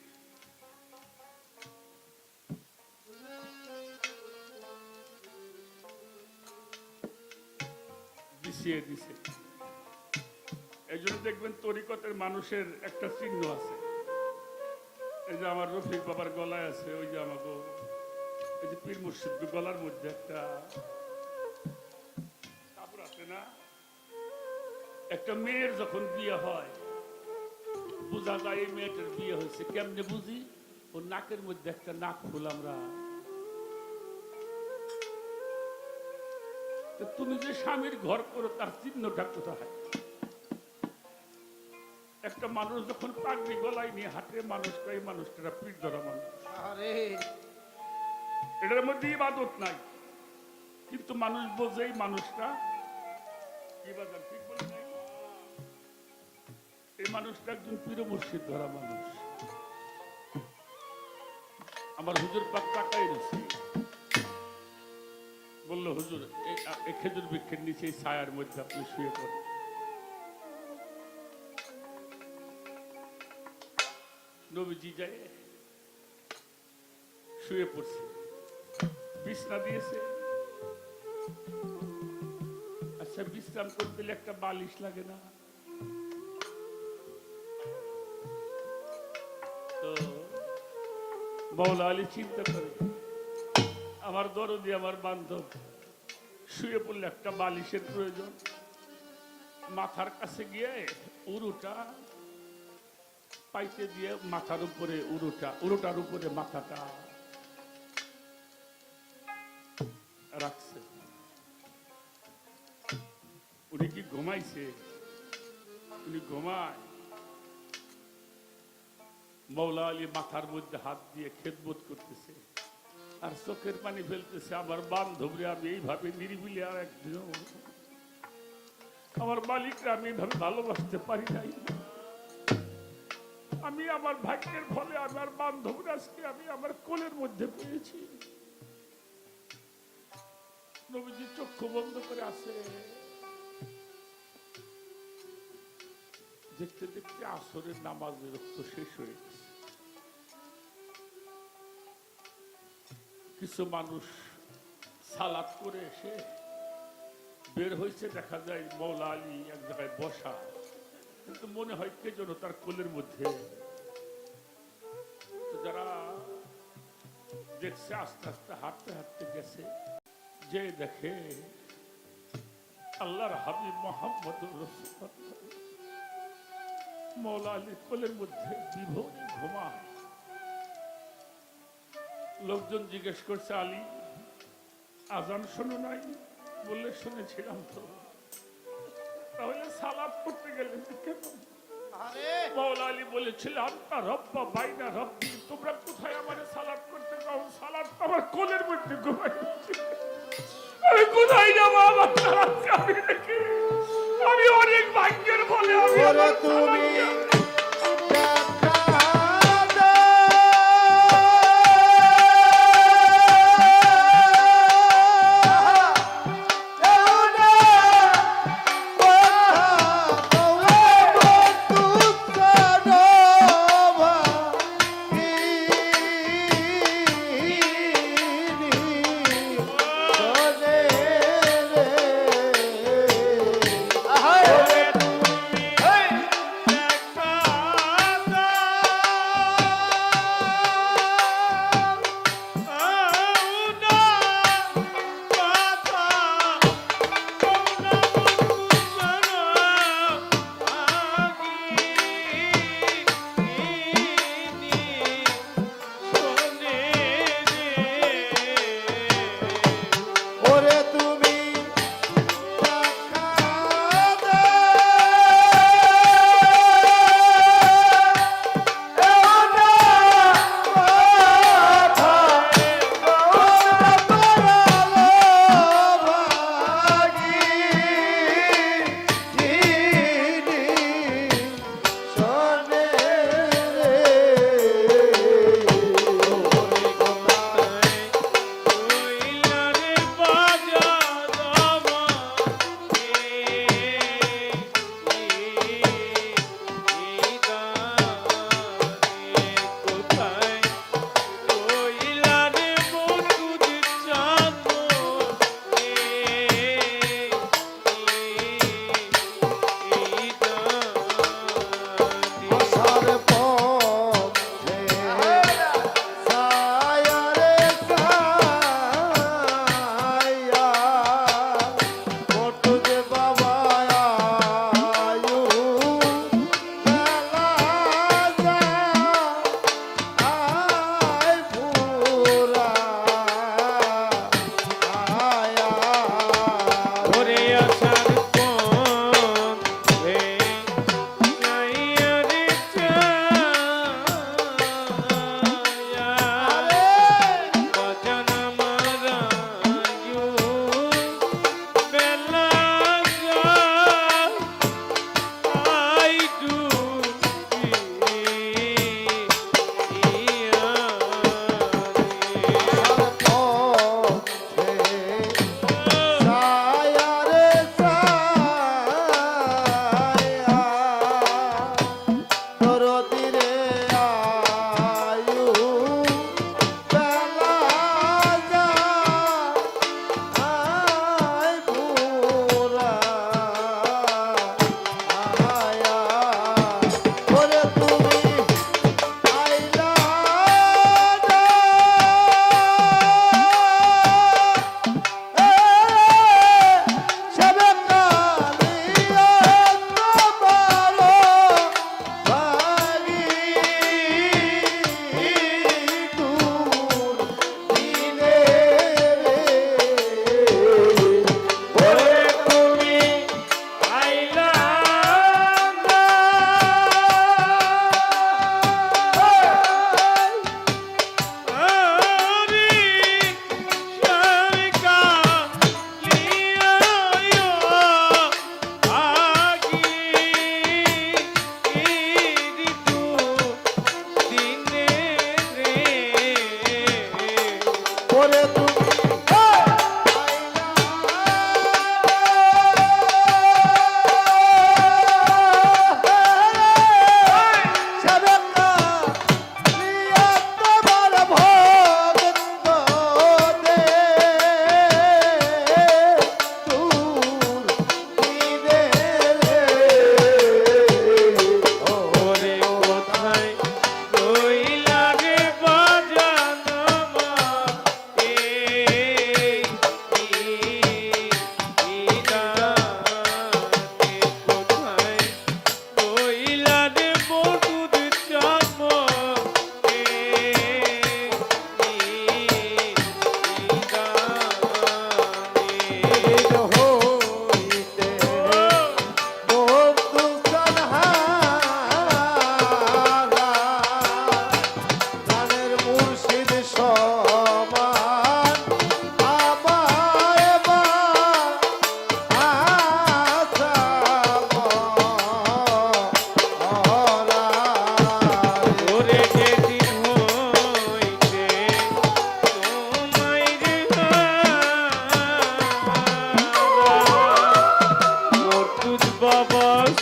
বিছিয়ে দিছে। এই জন্য দেখবেন তরিকতের মানুষের একটা চিহ্ন আছে, এই যে আমার রফিক বাবার গলায় আছে, ওই যে আমাকে এই যে পীর মুর্শিদ গলার মধ্যে একটা কাপড় আছে না। একটা মেয়ের যখন বিয়ে হয় বোঝা যায় এই মেয়েটার বিয়ে হয়েছে। কেমনে বুঝি? ওর নাকের মধ্যে একটা নাক ফুল। আমরা তুমি যে স্বামীর ঘর করো তার চিহ্নটা কোথায়? একটা মানুষ যখন পাগড়ি গলায় নিয়ে হাঁটে, মানুষটা এই মানুষটা পিঠ ধরা মানুষ। আরে এটার মধ্যে ইবাদত নাই, কিন্তু মানুষ বোঝে এই মানুষটা ইবাদত। ঠিক বলে নাই? এই মানুষটা একজন পীর মুর্শিদ ধরা মানুষ। আমার হুজুর পাক তাকাই রয়েছে, বললো হুজুর এই খেজুর বৃক্ষের নিচে এই ছায়ার মধ্যে আপনি শুয়ে পড়েন। নবীজি যায় শুয়ে পড়ছে, বিছনা দিয়েছে। আচ্ছা বিশ্রাম করতে গেলে একটা বালিশ লাগে না? তো মৌলা আলী চিন্তা করে, আমার দরদি আমার বান্ধব শুয়ে পড়লে একটা বালিশের প্রয়োজন। মাথার কাছে গিয়ে উরুটা পাইতে দিয়ে মাথার উপরে উরুটার উপরে মাথাটা রাখছে। উনি কি ঘুমাইছে? উনি ঘুমায়। মৌলা আলী মাথার মধ্যে হাত দিয়ে খেদমত করতেছে আর চোখের পানি ফেলতেছে। আমার বান্ধবরে আমি এইভাবে নিরিবিলি আর একদিনও আমার মালিকরা আমি এইভাবে ভালোবাসতে পারি নাই। আমি আমার ভাগ্যের ফলে আমার বান্ধবরা আজকে আমি আমার কোলের মধ্যে পেয়েছি। নবীজি চক্ষু বন্ধ করে আছে। দেখতে দেখতে আসরের নামাজের রক্ত শেষ হয়ে গেছে। কিছু মানুষ সালাত করে এসে বের হয়েছে, দেখা যায় মৌলা আলী এক জায়গায় বসা, কিন্তু মনে হয় কে যেন তার কোলের মধ্যে। যারা দেখছে আস্তে আস্তে হাঁটতে হাঁটতে গেছে, যে দেখে আল্লাহর হাবিব মুহাম্মদুর রাসূলুল্লাহ মৌলা আলী কোলের মধ্যে বিভোরে ঘুমায়। লোকজন জিজ্ঞেস করছে, আলী আজান শোনো নাই? বললে শুনেছিলাম তো। তাহলে সালাত করতে গেলেন কেন? মৌলা আলী বলেছিলাম তার রব্বা বাইনা রব্বি, তোমরা কোথায় আমারে সালাত করতে যাও? সালাত আমার কোলের মধ্যে ঘুমাই। আমি কোথায় যাবো? আমার সালাত আমি দেখি, আমি অনেক ভাগ্যের ফলে আমি আমার তুমি দেখা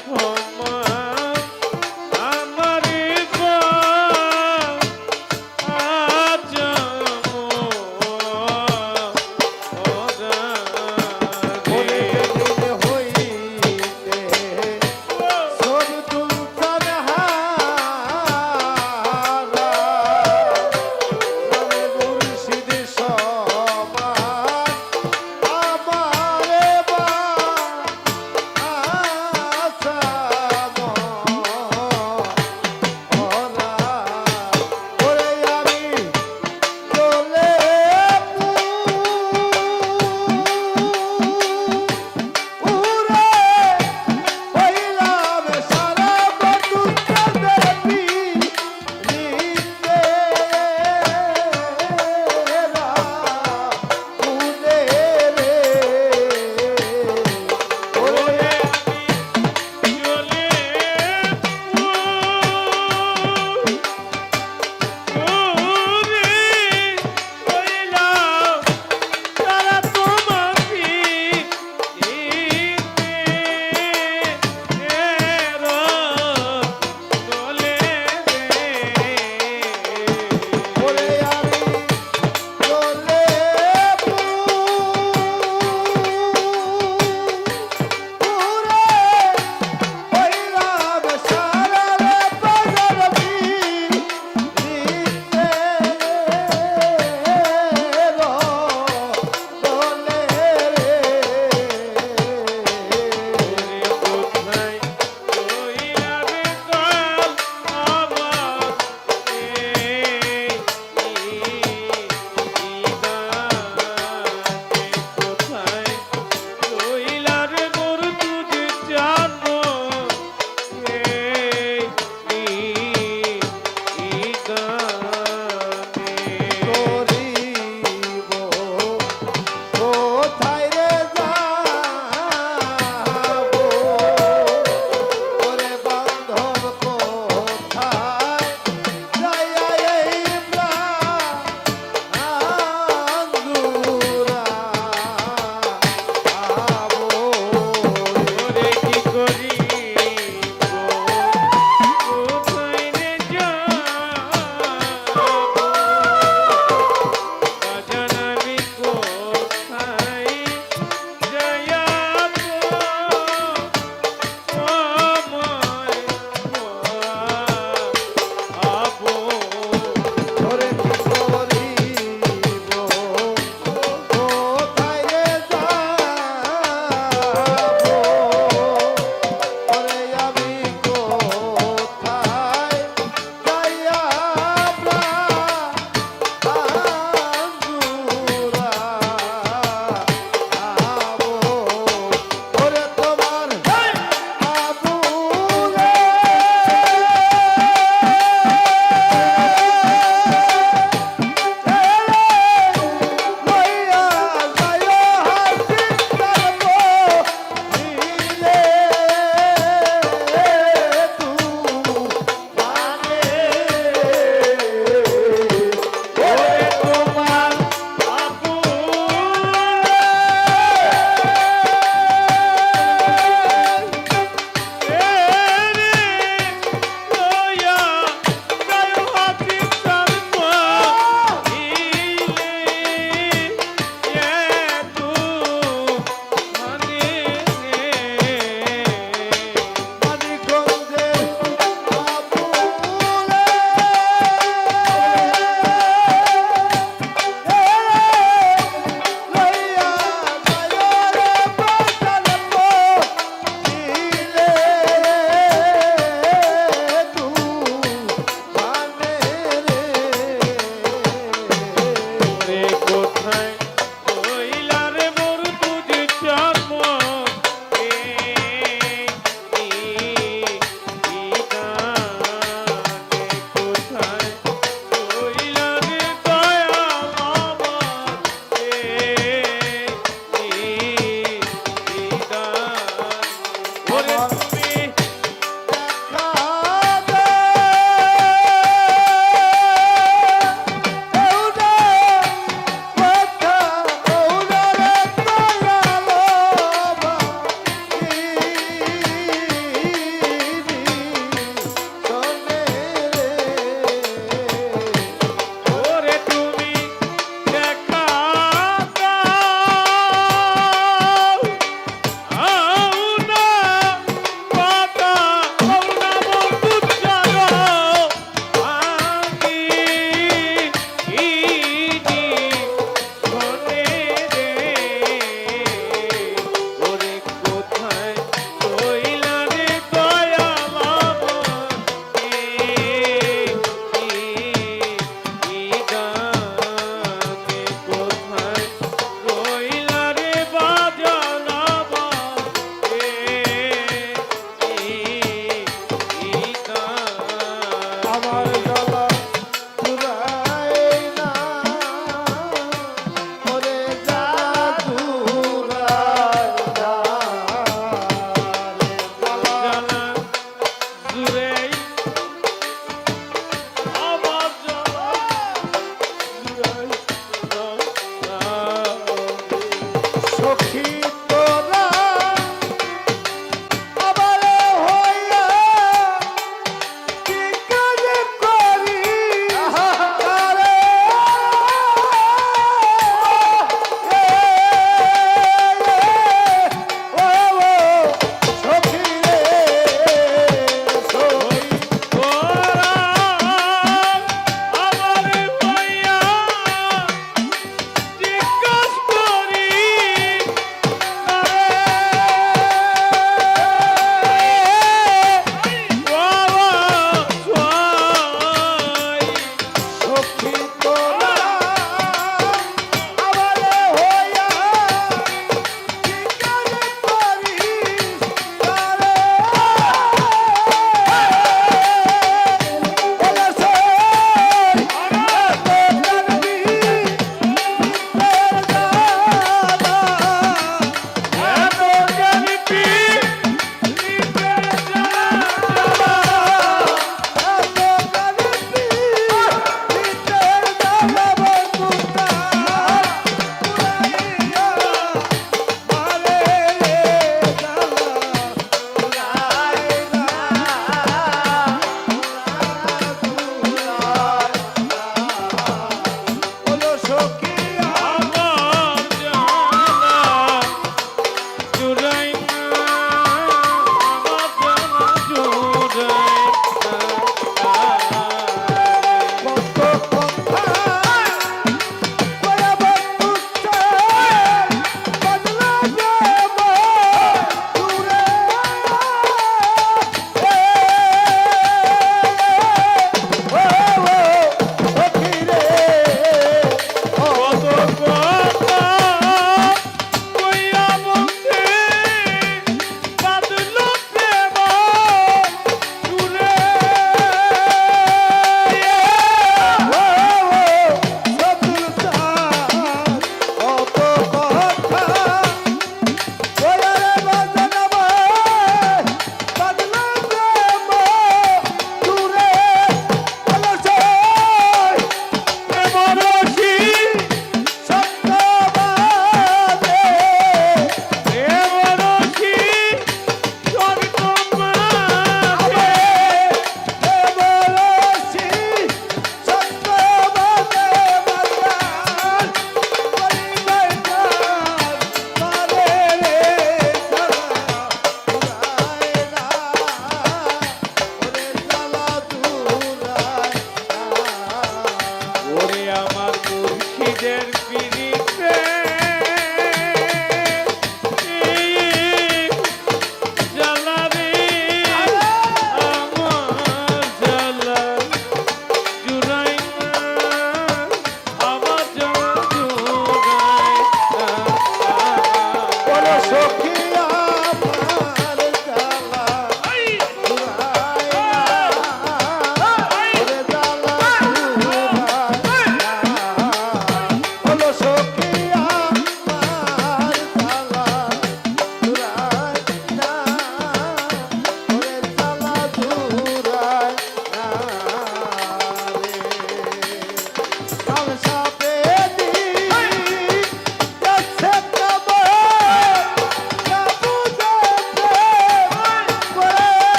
সমান আমারে গো আজ মনে ওরে দিন হইতে সবদুল তানহারা নামে মুর্শিদ সমান আমারে বা আশা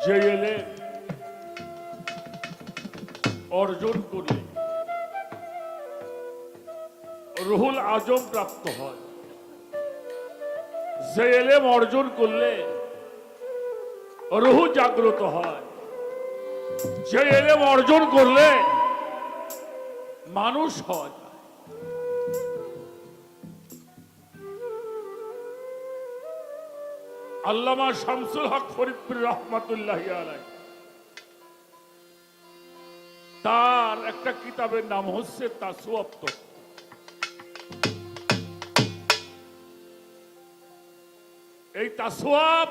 যে এলে অর্জন করলে রুহুল আজম প্রাপ্ত হয়, যে এলেম অর্জন করলে রুহু জাগ্রত হয়, যে এলেম অর্জন করলে মানুষ হয়। আল্লামা শামসুল হক ফরিদপুর রহমাতুল্লাহ আলাইহি তার একটা কিতাবের নাম হচ্ছে তাসওয়াব তত্ত্ব। এই তাসওয়াব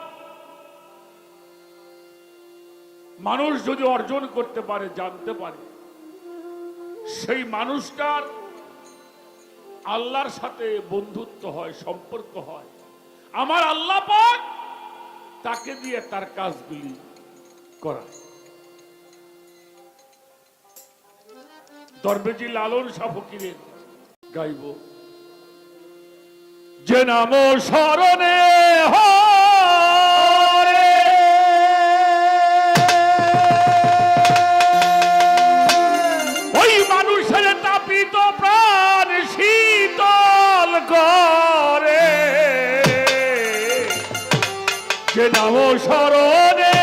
মানুষ যদি অর্জন করতে পারে, জানতে পারে, সেই মানুষটার আল্লাহর সাথে বন্ধুত্ব হয়, সম্পর্ক হয়। আমার আল্লাহ পাক তাকে দিয়ে তার কাজগুলি করায়। দরবেজি লালন শাহ ফকিরের গাইব, যে নাম স্মরণে হরে ওই মানুষের তাপিত প্রাণ শীতল করে, যে নাম স্মরণে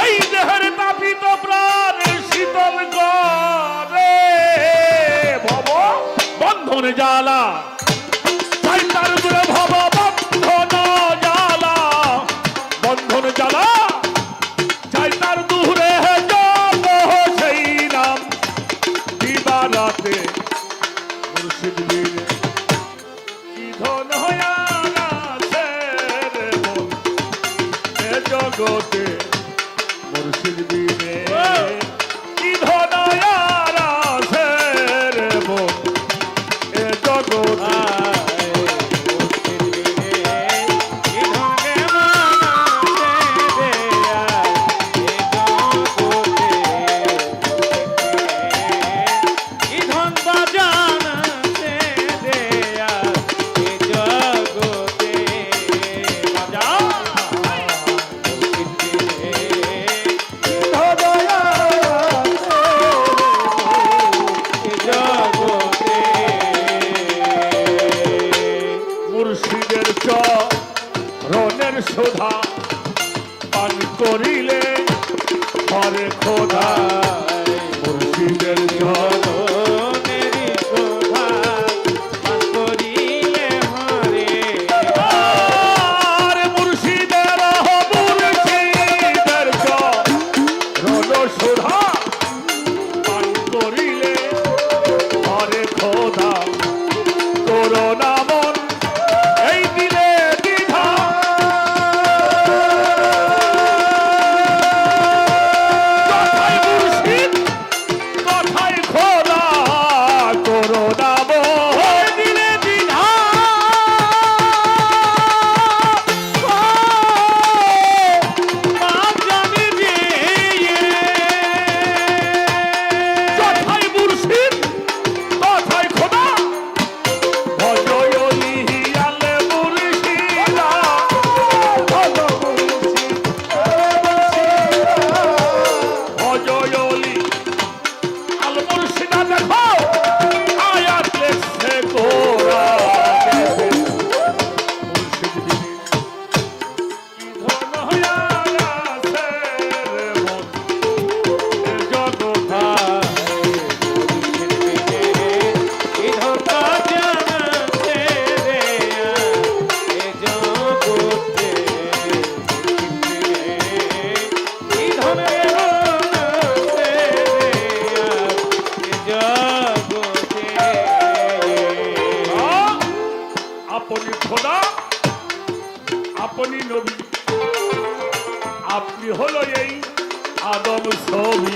এই দেহের তাপিত প্রাণ শীতল করে, ভব বন্ধন জ্বালা তাই তার দূরে ভব বন্ধন জ্বালা, বন্ধন জ্বালা চাই তার দূরে যাব সেই নাম দিবারাতে মুর্শিদ বীর কি ধন হয়াছে রে মন এ জগতে, মুর্শিদ বীরে কি ধন হয়াছে রে মন এ জগতে। মুর্শিদের চরণের সুধা পান করিলে হরে খোদা, মুর্শিদের চরণের সুধা পান করিলে হরে, আর মুর্শিদের চরণ সুধা পান করিলে হরে খোদা, করোনা মন এই দিলে দ্বিধা, কথায় মুর্শিদ কথায় খোদা, করোনা মন দিলে দ্বিধা, কথায় মুর্শিদ কথায় খোদা, ভজয়লি আলে মুর্শিদা, ভজয়লি আল মুর্শিদা, দেখো আয়াত লেখছে কোরআনে, মুর্শিদ বিনে কি ধন হয়াছে রে মন এ জগতে, আপনি খোদা, আপনি নবী, আপনি হলো এই আদম ছবি,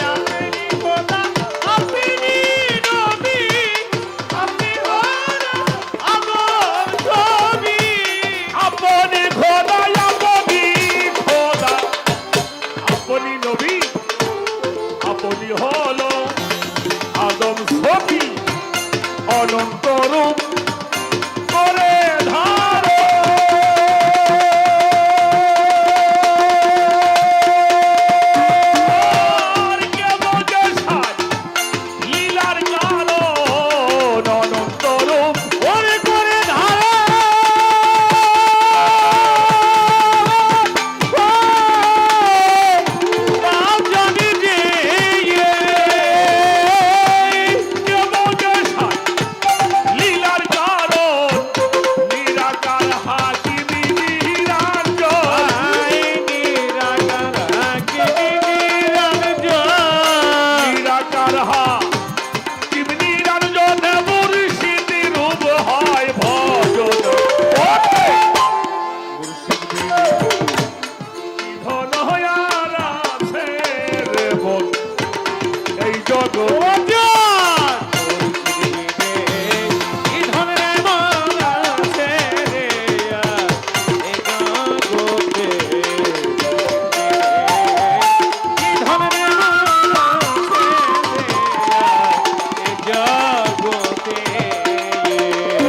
আপনি খোদা, আপনি খোদা, আপনি নবী, আপনি হলো আদম ছবি, অনন্ত রূপ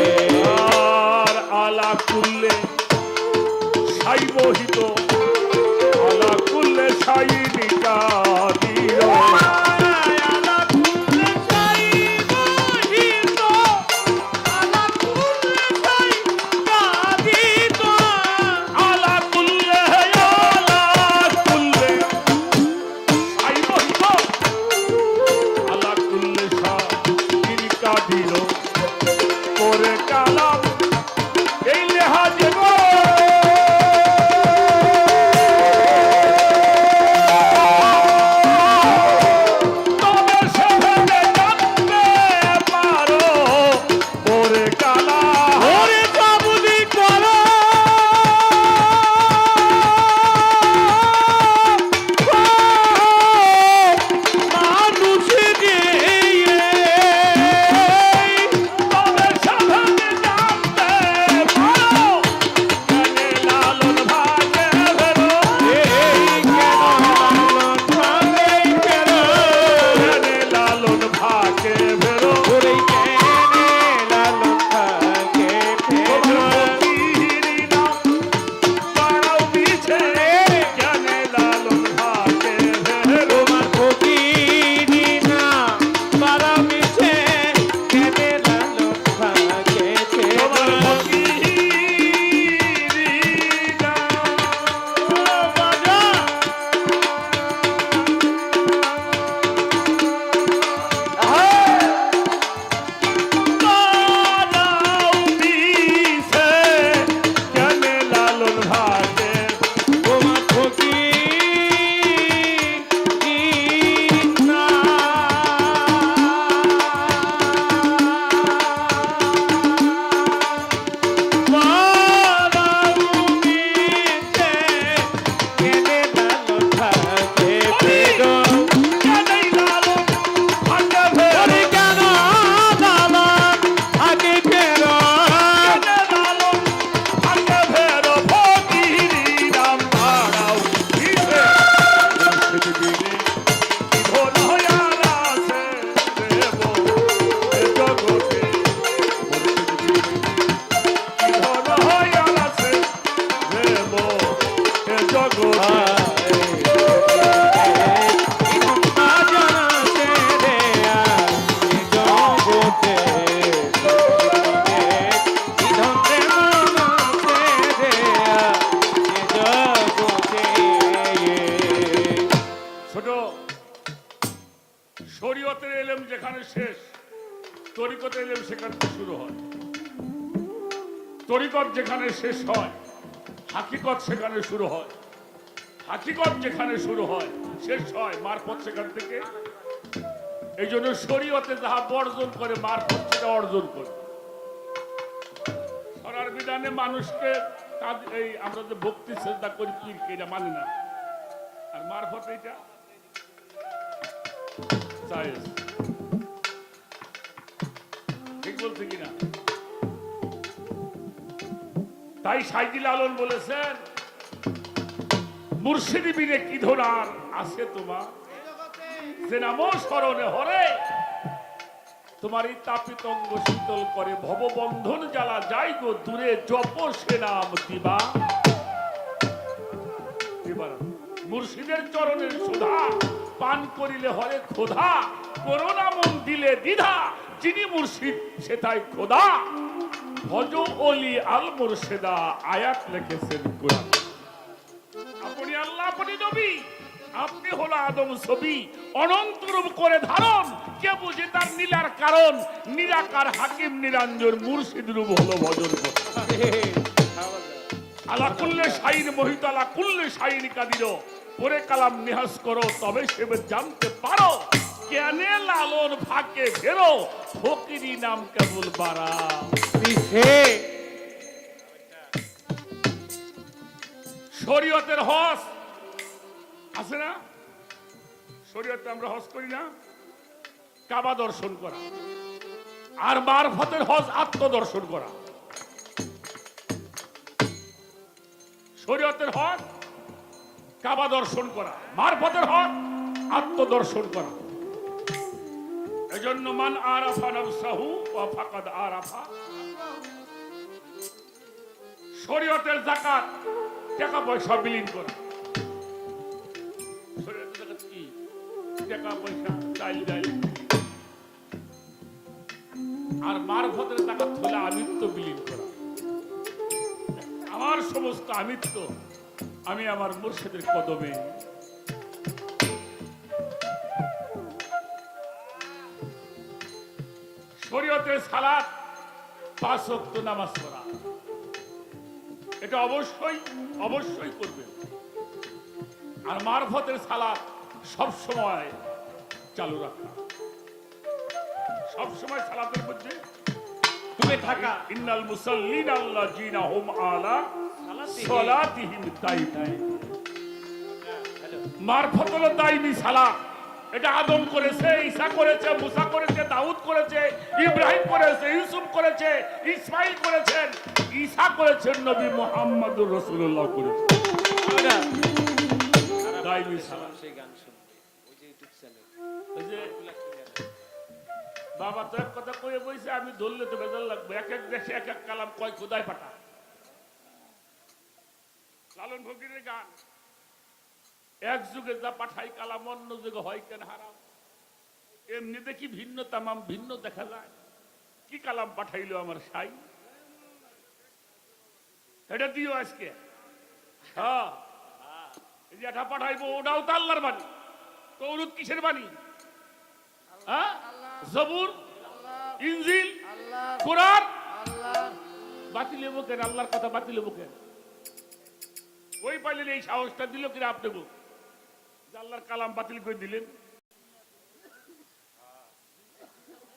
আর আলা কুল্লে সাই মোহিত আলা কুল্লে সাই নিকাদির আলা কুল্লে সাই মোহিত আলা কুল্লে সাই নিকাদির করে কালাম এই লেহাজে গো তবে সেখানে জানতে পারো করে কালাম ওরে কাবুলি করো মানুষ দিয়ে তবে সেখানে জানতে পারো জানে লালন ভাগে ভেরো জানে লালন ভাগে ভেরো তোমার ফকিরি নাম পাড়াও মিছে জানে লালন ভাগে ভেরো তোমার ফকিরি পাড়াও মিছে জানে লালন ভাগে জানে লালন ভাগে ভেরো জানে লালন ভাগে ভেরো ফকিরি নাম পাড়াও মিছে মুর্শিদ বিনে ধন হইয়ার আছে দেব এ জগতে মুর্শিদ বিনে ধন হইয়ার আছে দেব এ জগতে ছোট শরীয়তের এলেম যেখানে শেষ তরিকতের এলেম সেখান থেকে শুরু হয় তরিকত যেখানে শেষ হয় হাকিকত সেখানে শুরু হয় হাকিকত যেখানে শুরু হয় শেষ হয় মারফত সেখান থেকে এই জন্য শরীয়তে যাহা বর্জন করে মারফত সেটা অর্জন করে সরার বিধানে মানুষকে এই আমরা যে ভক্তি শ্রদ্ধা করি পীরকে এটা মানে না আর মারফত এটা জায়েজ। ঠিক বলছে কিনা? তাই সাইদি লালন বলেছেন মুর্শিদি বিনে কি ধরার আছে তোমার যে নাম স্মরণে হরে তোমার এই তাপিত অঙ্গ শীতল করে ভববন্ধন জ্বালা যাই গো দূরে জপ সে নাম দিবা মুর্শিদের চরণের সুধা পান করিলে হরে খোদা করোনা মন দিলে দ্বিধা যিনি মুর্শিদ সে তাই খোদা ভজ অলি আল মুর্শিদা আয়াত লিখেছেন কোরআন। আপনি আল্লাহ আপনি নবী আপনি হলো আদম ছবি অনন্ত রূপ করে ধারণ কে বুঝে তার নীলার কারণ নিরাকার হাকিম নিরঞ্জন মুর্শিদ রূপ হলো ভজন আলা কুল্লে শাইন মোহিত আলা কুল্লে শাইন কাদির পরে কালাম নিহাস করো তবে সেবে জানতে পারো জ্ঞানে লালন ফাঁকে ফেরো ফকিরি নাম কেবল বাড়া শরীয়তের হজ আছে না? শরীয়তে আমরা হজ করি না? কাবা দর্শন করা, আর মারফতের হজ আত্মদর্শন করা। শরীয়তের হজ কাবা দর্শন করা, মারফতের হজ আত্মদর্শন করা। এজন্য মান আরাফা নাফসাহু ওয়া ফাকাদ আরাফা। শরীয়তের যাকাত টাকা পয়সা বিলীন করা। শরীয়তের যাকাত কি? টাকা পয়সা, চাল ডাল। আর মারফতের যাকাত হলে আমিত্ব বিলীন করা। আমার সমস্ত আমিত্ব আমি আমার মুর্শিদের কদমে। শরীয়তের সালাত 5 ওয়াক্ত নামাজ পড়া, এটা অবশ্যই অবশ্যই করবেন। আর মারফতের সালাত সব সময় চালু রাখা, সব সময় সালাতের মধ্যে তুমি থাকা। ইন্নাল মুসাল্লিনা আল্লাযিনা হুম আলা সালাতিহিম দাইম। মারফত হলো দাইমি সালাত। এটা আদম করেছে, ঈসা করেছে, মুসা করেছে, দাউদ করেছে, ইব্রাহিম করেছে, ইউসুফ করেছে, ইসমাইল করেছেন, ঈসা করেছেন, নবী মুহাম্মদুর রাসূলুল্লাহ করেছেন। দাইমি সালাত। সেই গান শুনতে ওই যে ইউটিউব চ্যানেল ওই যে বাবা তো এক কথা কয়ে বইছে, আমি ধরলে তো বেজাল লাগবে। এক এক দেশে এক এক কালাম কয় খোদায় পাঠা। লালন ফকিরের গান, এক যুগে যা পাঠাই কালাম অন্য যুগে হয় কেন হারাম। এমনি দেখি ভিন্ন তামাম ভিন্ন দেখা যায়, কি কালাম পাঠাইলো আমার সাই। এটা দিও আজকে। হ্যাঁ, এই যে এটা পাঠাইবো ওটাও তো আল্লাহর বাণী। তৌরাত কিসের বাণী? হ্যাঁ, জবুর, ইনজিল, কোরআন। বাতিল হবো কেন? আল্লাহর কথা বাতিল হবো কেন? ওই পাইলেন এই সাহসটা দিল কিনা আপনাকে? আল্লাহর কালাম বাতিল করে দিলেন।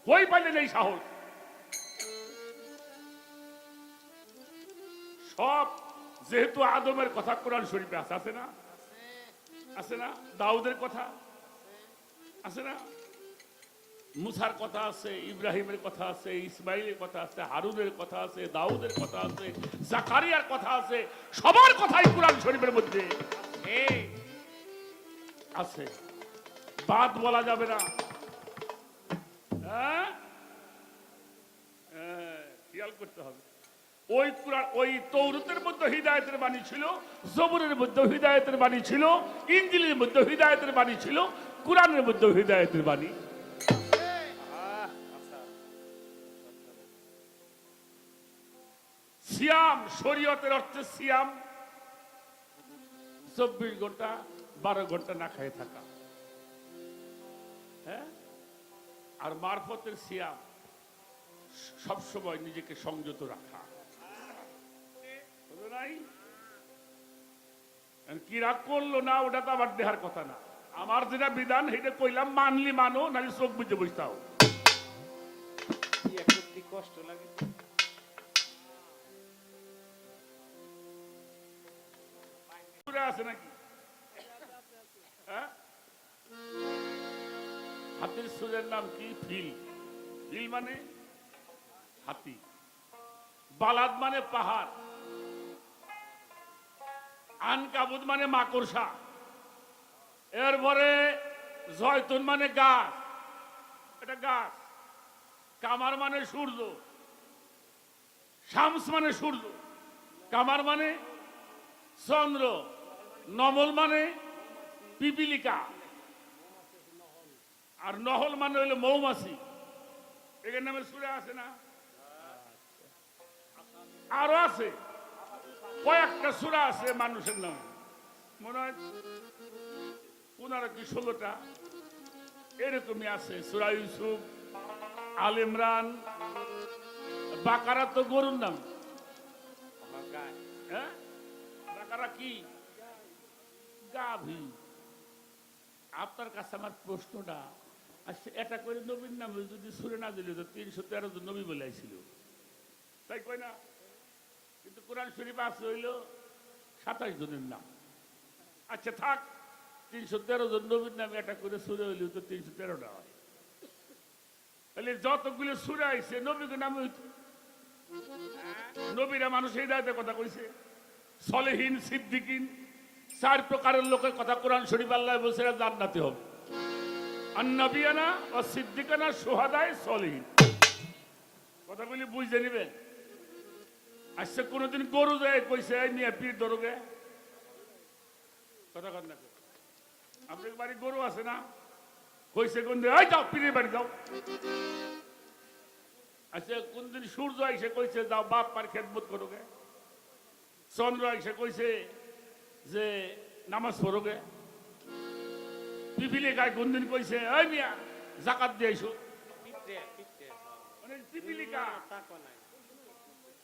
ওই পাইলেন এই সাহস? সব যেহেতু আদমের কথা কোরআন শরীফে আছে, আছে না? আছে না? দাউদের কথা আছে না? মুসার কথা আছে, ইব্রাহিমের কথা আছে, ইসমাইলের কথা আছে, হারুনের কথা আছে, দাউদের কথা আছে, জাকারিয়ার কথা আছে। সবার কথাই কোরআন শরীফের মধ্যে আছে, বাদ বলা যাবে না। খেয়াল করতে হবে। ওই কোরআন, ওই তৌরাতের মধ্যে হিদায়াতের বাণী ছিল, জবুরের মধ্যে হিদায়াতের বাণী ছিল, ইনজিলের মধ্যে হিদায়াতের বাণী ছিল, কোরআনের মধ্যে হিদায়াতের বাণী। সিয়াম, শরীয়তের অর্থে সিয়াম 24 ঘন্টা 12 ঘন্টা না খেয়ে থাকা। হ্যাঁ, আর মারফতের সিয়াম সবসময় নিজেকে সংযত রাখা। নাই কি রাগ করলো না, ওটা তো আবার দেহার কথা না। আমার যেটা বিধান সেটা কইলাম, মানলি মানো, নাহলে চোখ বুঝে বসতাও। কষ্ট লাগে। আছে নাকি? হাতির সুরের নাম কি? ফিল। ফিল মানে হাতি, বালাদ মানে পাহাড়, আনকাবুত মানে মাকড়সা, এরপরে জয়তুন মানে গাছ, এটা গাছ, কামার মানে সূর্য, শামস মানে সূর্য, কামার মানে চন্দ্র, নমল মানে পিপিলিকা, আর নহল মানে হইলো মৌমাছি। এর নামে সূরা আছে না? আরো আছে কয়েকটা সূরা আছে মানুষের নামে, মনে হয় 15 কি 16টা এরকমই আছে। সূরা ইউসুফ, আল ইমরান, বাকারা তো গরুর নাম। হ্যাঁ, বাকারা কি? গাভী। আপনার কাছে আমার প্রশ্নটা আচ্ছা, এটা করে নবীর নাম যদি সুরে না দিলে তো 313 জন নবী বলে ছিল, তাই কয় না? কিন্তু কোরআন শরীফ আছে হইল 27 জনের নাম। আচ্ছা থাক, 313 জন নবীর নামে এটা করে সুরে হইলেও তো 313টা হয়। তাহলে যতগুলো সুরে আইছে নবীকে নামে হইতো নবীরা মানুষ এই দায়িত্বের কথা কইছে সলেহীন সিদ্দিকিন 4 প্রকারের লোকের কথা কোরআন শরীফ আল্লাহ বলছে এরা জান্নাতে হবে আন্নাবিয়ানা ও সিদ্দিকানা সুহাদায়ে সলেহীন কথাগুলি বুঝে নিবেন আজকে কোনোদিন গরু যায় কইছে এই নিয়ে পীর ধরোগে কথা কর না আপনার বাড়ি গরু আছে না কইছে কোন দিন এই যাও পীরের বাড়ি যাও আচ্ছা কোনদিন সূর্য এসে কইছে যাও বাপ মার খেদমত করোগে চন্দ্র এসে কইছে যে নামাজ পড়োগে পিপিলে গায়ে কোনদিন কইছে এই মিয়া জাকাত দিয়ে আইসো মানে পিপিলিকা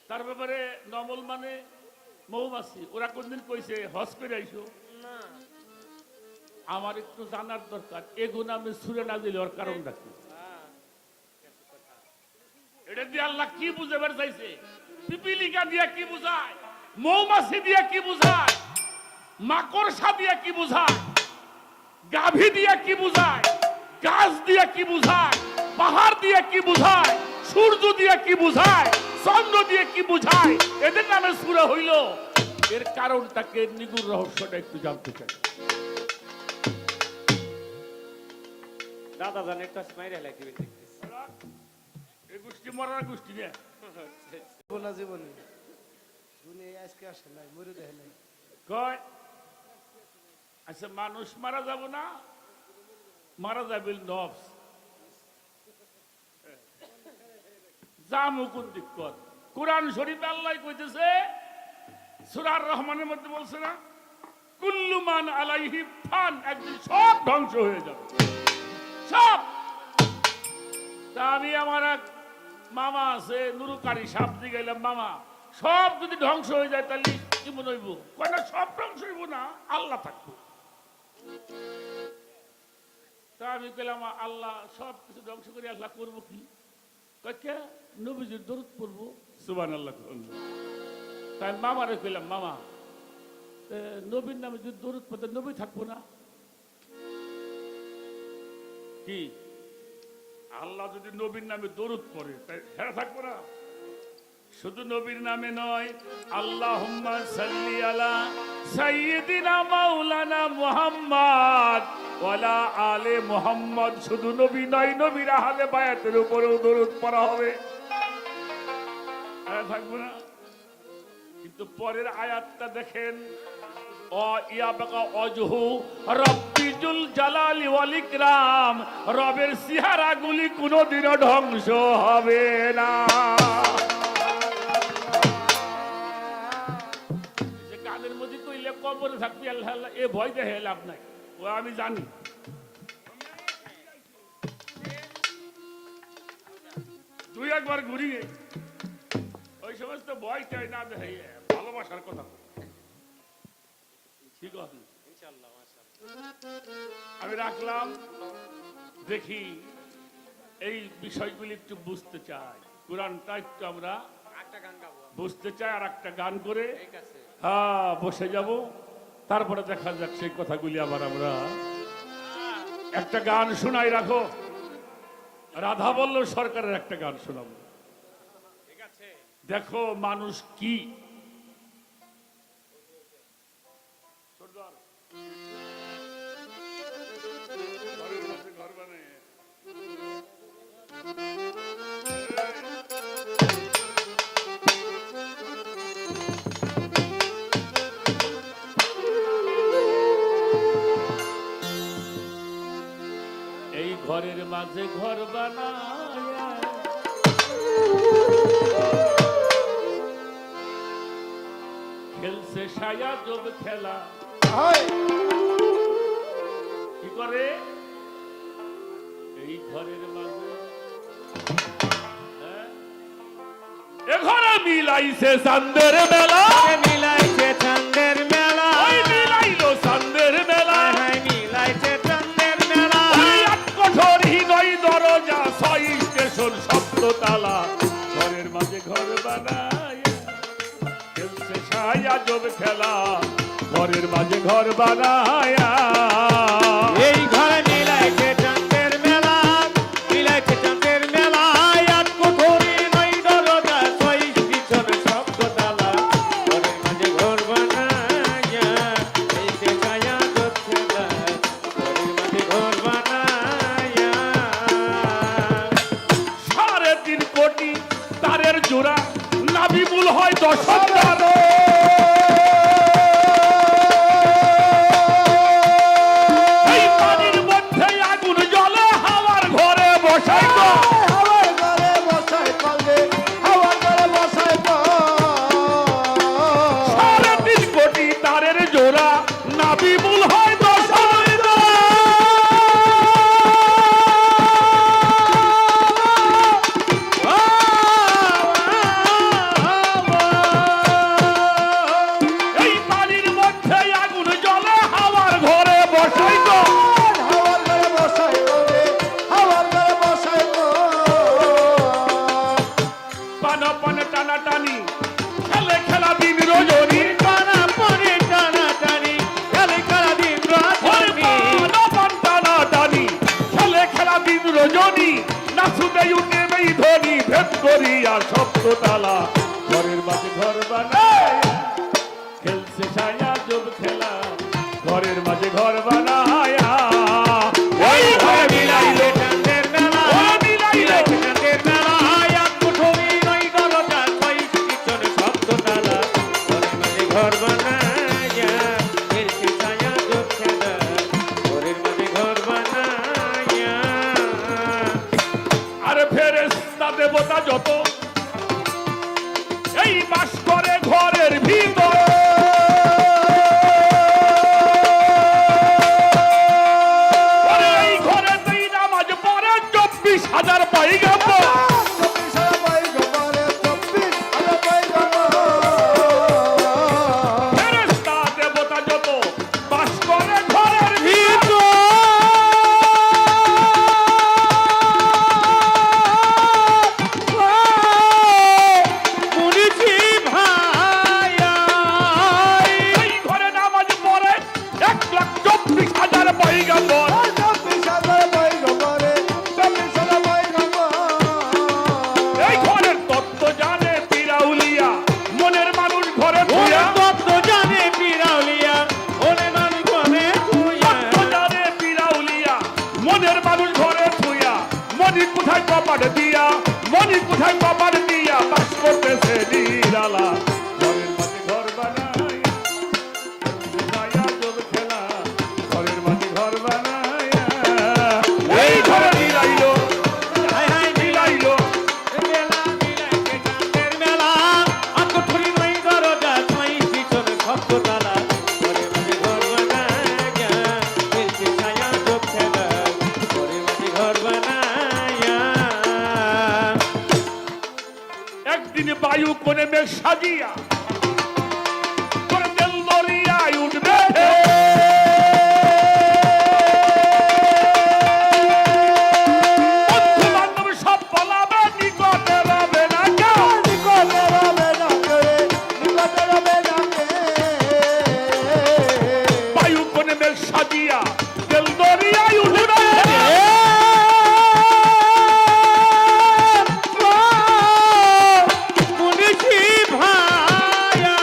তার ব্যাপারে নমল মানে মৌমাছি ওরা কোনদিন কইছে হজ করে আইসো আমার একটু জানার দরকার এগুলো আমি সুরে না দিলে ওর কারণটা কি এটা দিয়ে আল্লাহ কি বুঝাবার চাইছে পিপিলিকা দিয়ে কি বুঝায় মৌমাছি দিয়ে কি বুঝায় মাকড়সা দিয়ে কি বুঝায় গাভী দিয়ে কি বুঝায় গাছ দিয়ে কি বুঝায় পাহাড় দিয়ে কি বুঝায় সূর্য দিয়ে কি বুঝায় চন্দ্র দিয়ে কি বুঝায় এদের নামে সূরা হইল এর কারণটাকে নিগুড় রহস্যটা একটু জানতে চাই দাদা জানে একটা স্মাইল লাগবে এই গোষ্ঠী মরার গোষ্ঠী নিয়ে বলা জীবনে শুনে আজকে আসে নাই মরে দেখে নাই কয় আচ্ছা মানুষ মারা যাব না মারা যাবে নফস জামু কোন দিক কর কোরআন শরীফে আল্লাহ কইতেছে সূরা রহমানের মধ্যে বলছে না কুল্লু মান আলাইহি ফান একদিন সব ধ্বংস হয়ে যাবে সব তা আমি আমার এক মামা আছে নুরুকারি সাপ দিয়ে গেলাম মামা সব যদি ধ্বংস হয়ে যায় তাহলে কি মনে হইব কয় না সব ধ্বংস হইব না আল্লাহ থাকবো তা আমি গেলাম আল্লাহ সব কিছু ধ্বংস করে আল্লাহ করবো কি কয় কে নবীজির দরুদ পড়বো সুবহানাল্লাহ তাই মামারে কইলাম মামা নবীর নামে যদি দরুদ পড়তে নবী থাকবো না কি আল্লাহ যদি নবীর নামে দরুদ পড়ে তাই হেরা থাকবো না শুধু নবীর নামে নয় আল্লাহুম্মা সাল্লি আলা সাইয়্যিদিনা মাওলানা মুহাম্মদ ওয়ালা আলে মুহাম্মদ শুধু নবী নয় নবীর আহলে বায়াতের উপরেও দরুদ পড়া হবে হেরা থাকবো না কিন্তু পরের আয়াতটা দেখেন রব্বিজুল জালালি ওয়াল ইকরাম রবের চেহারাগুলি কোনোদিনও ধ্বংস হবে না যে কানের মধ্যে কইলে কবরে থাকবি আল্লাহ আল্লাহ এ ভয় দেখে লাভ নাই ও আমি জানি তুই একবার ঘুরিয়ে ওই সমস্ত ভয়টাই না দেখে ভালোবাসার কথা ঠিক আছে আমি রাখলাম দেখি এই বিষয়গুলি একটু বুঝতে চাই কোরআনটা একটু আমরা বুঝতে চাই আর একটা গান করে হ্যাঁ বসে যাব তারপরে দেখা যাক সেই কথাগুলি আবার আমরা একটা গান শোনাই রাখো রাধা বল্লভ সরকারের একটা গান শোনাবো দেখো মানুষ কি ঘর বানায় এই ঘরের মাঝে ঘর বানায় খেলছে সায়া জব খেলা কি করে এই ঘরের মাঝে এ ঘরে মিলাইছে চাঁদের মেলা মিলাইছে চাঁদের মেলা ওই মিলাইলো চাঁদের মেলা মিলাইছে চাঁদের মেলা কঠোর হৃদয় দরজা 6 স্টেশন শব্দ তালা ঘরের মাঝে ঘর বানায় খেলছে সায়া জব খেলা ঘরের মাঝে ঘর বানায় এই ঘরে মিলাইছে চাঁদের মেলা মিলাইছে চাঁদের মেলা সন্তান এই পানির মধ্যে আগুন জ্বলে হাওয়ার ঘরে বসাই তো হাওয়ার ঘরে বসাই কলে হাওয়ার ঘরে বসাই সাড়ে 3 কোটি তারের জোড়া নাবিমুল হয় দশাই এই পানির মধ্যে আগুন জ্বলে হাওয়ার ঘরে বসাই তো হাওয়ার ঘরে বসাই কলে হাওয়ার ঘরে বসাই পানা পানে টানা টানি খেলে খেলা দিন রজনী পানা পরে টানা টানি খেলে খেলা দিন রজনী পানা পান টানা টানি খেলে খেলা দিন রজনী নাচুতে উঠে মেই ধনী ভেদ করিয়া শব্দ তালা ঘরের মাঝে ঘর বানায় খেলছে ছায়া জব খেলা ঘরের মাঝে ঘর বানায়া ওই ঘরে মিলাইলে চাঁদের মেলা মিলাইলে চাঁদের মেলা এক কুঠুরি নই দরজা ছয় পিছন শব্দ তালা ঘরের মাঝে ঘর বানায়া খেলছে ছায়া জোক খেলা ঘরের মাঝে ঘর বানায়া আরে ফেরেশতা দেবতা যত এই বাস করে ঘরের ভিতর আরে এই ঘরেতেই নামাজ পড়ে 24,000 পয়গম্বর ফেরেশতা দেবতা যত বাস করে ঘরের ভিতর মুনিছি ভাইয়া এই ঘরে নামাজ পড়ে 1,24,000 পয়গম্বর এই ঘরের তত্ত্ব জানে পিরাউলিয়া মনের মানুষ ঘরে ওরে থুয়া তত্ত্ব জানে পিরাউলিয়া ওরে মানুষ ঘরে তুইয়া তত্ত্ব জানে পিরাউলিয়া মনের মানুষ ঘরে থুয়া মনি কোথায় কপাট দিয়া মনি কোথায় কপাট দিয়া বাস করতেছে নিরালা ঘরের মাঝে ঘর বানায় ছায়া জল খেলা ঘরের মাঝে ঘর বানায় এই ঘরে মিলাইলো হায় হায় মিলাইলো মেলা মিলাইছে চাঁদের মেলা আর কুঠুরি নই দরজা ছয় পিছন শব্দ তালা ঘরের মাঝে ঘর বানায়া খেলছে ছায়া জোক খেলা ঘরের মাঝে ঘর বানায়া একদিন বায়ু কোনে মেঘ সাজিয়া করে তেল দরিয়ায় উঠবে বন্ধু বান্ধব সব পলাবে নিকটে রবে না কেউ বায়ু কোনে মেঘ সাজিয়া তেল দরিয়ায় উঠবে মুনিছি ভাইয়া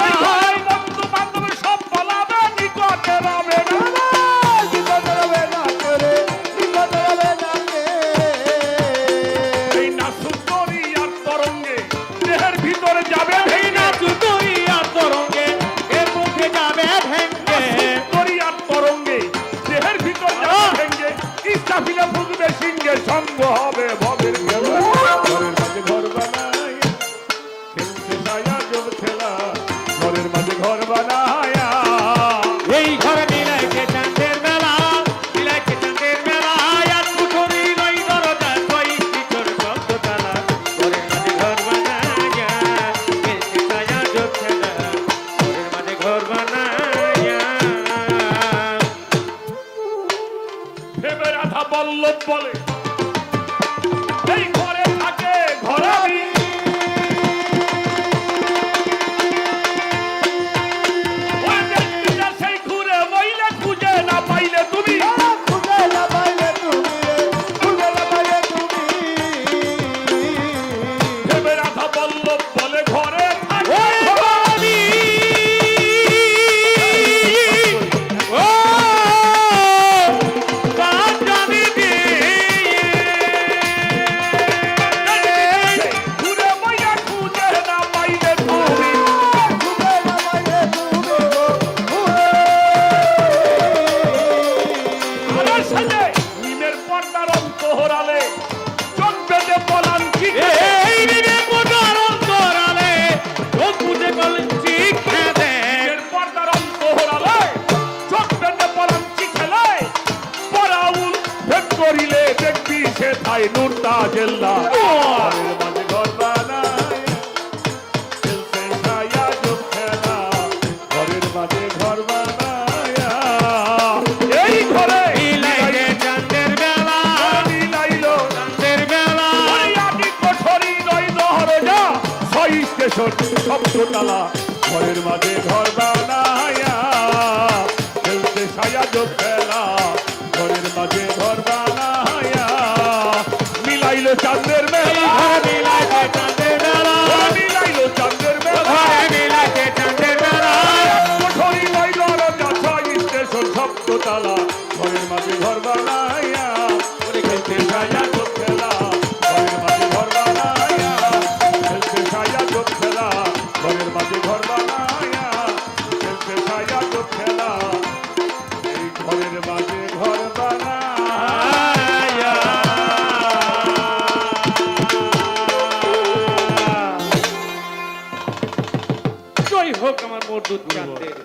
এই ঘরে বন্ধু বান্ধব সব পলাবে নিকটে রবে না এই নাসুর দরিয়ার তরঙ্গে দেহের ভিতরে যাবে এই নাচ দরিয়ার তরঙ্গে এর মুখে যাবে ভেঙ্গে দরিয়ার তরঙ্গে দেহের ভিতর যাবে ভেঙ্গে ইচ্ছা ফিলে ফুটবে সিংহে সঙ্গ হবে ভবের খেলা ঘরের মাঝে ঘর বানায় খেলছে ছায়া জল খেলা ঘরের মাঝে ঘর বানায়া এই ঘরে মিলাইছে চাঁদের মেলা মিলাইছে চাঁদের মেলা এক কুঠুরি নই দরজা ছয় পিছন শব্দ তালা ঘরের মাঝে ঘর বানায়া খেলছে ছায়া জোক খেলা ঘরের মাঝে ঘর বানায়া ভেবে রাধা বল্লভ বলে এই ঘরে থাকে ঘরাবি ওই ব্যক্তিটা সেই ঘুরে বইলে খুঁজে না পাইলে তুমি ভেবে রাধা বল্লভ বলে ঘরে থাকে ঘরাবি। ও কাটাবি দিয়ে সাজে নিমের পর্দার অন্তরালে চোখ বেঁধে পলান কি এই রে পদার অন্তরালে চোখ বুঝে কলচি খেদে নিমের পর্দার অন্তরালে চোখ বেঁধে পলান কি খেলে পরাউল ভেদ করিলে দেখবি সে থাই নূর তাজেল্লা ঘরের মাঝে ঘর বানায় খেলতে ছায়া যোগ খেলা ঘরের মাঝে ঘর বানায় এই ঘরে মিলাইছে চাঁদের বেলা মিলাইলো চাঁদের বেলা আমি কোঠরি নই নহরে যা ছয় স্টেশন সপ্ততলা ঘরের মাঝে ঘর বানায়া খেলতে ছায়া যোগ খেলা ঘরের মাঝে ঘর বানায়া মিলাইলো চাঁদের মেলা মিলাইছে চাঁদের বেলা মিলাইলো চাঁদের মেলা ঘরে মিলাইছে চাঁদের বেলা কোঠরি নই নহরে যা ছয় স্টেশন সপ্ততলা ঘরের মাঝে ঘর বানায়া খেলতে ছায়া যোগ খেলা ঘরের মাঝে ঘর বানায়া খেলতে ছায়া যোগ খেলা ঘরের মাঝে ঘর বানায়া খেলতে ছায়া যোগ খেলা এই ঘরের মাঝে ঘর বানায়া জয় হোক আমার মরদুদ চাঁদের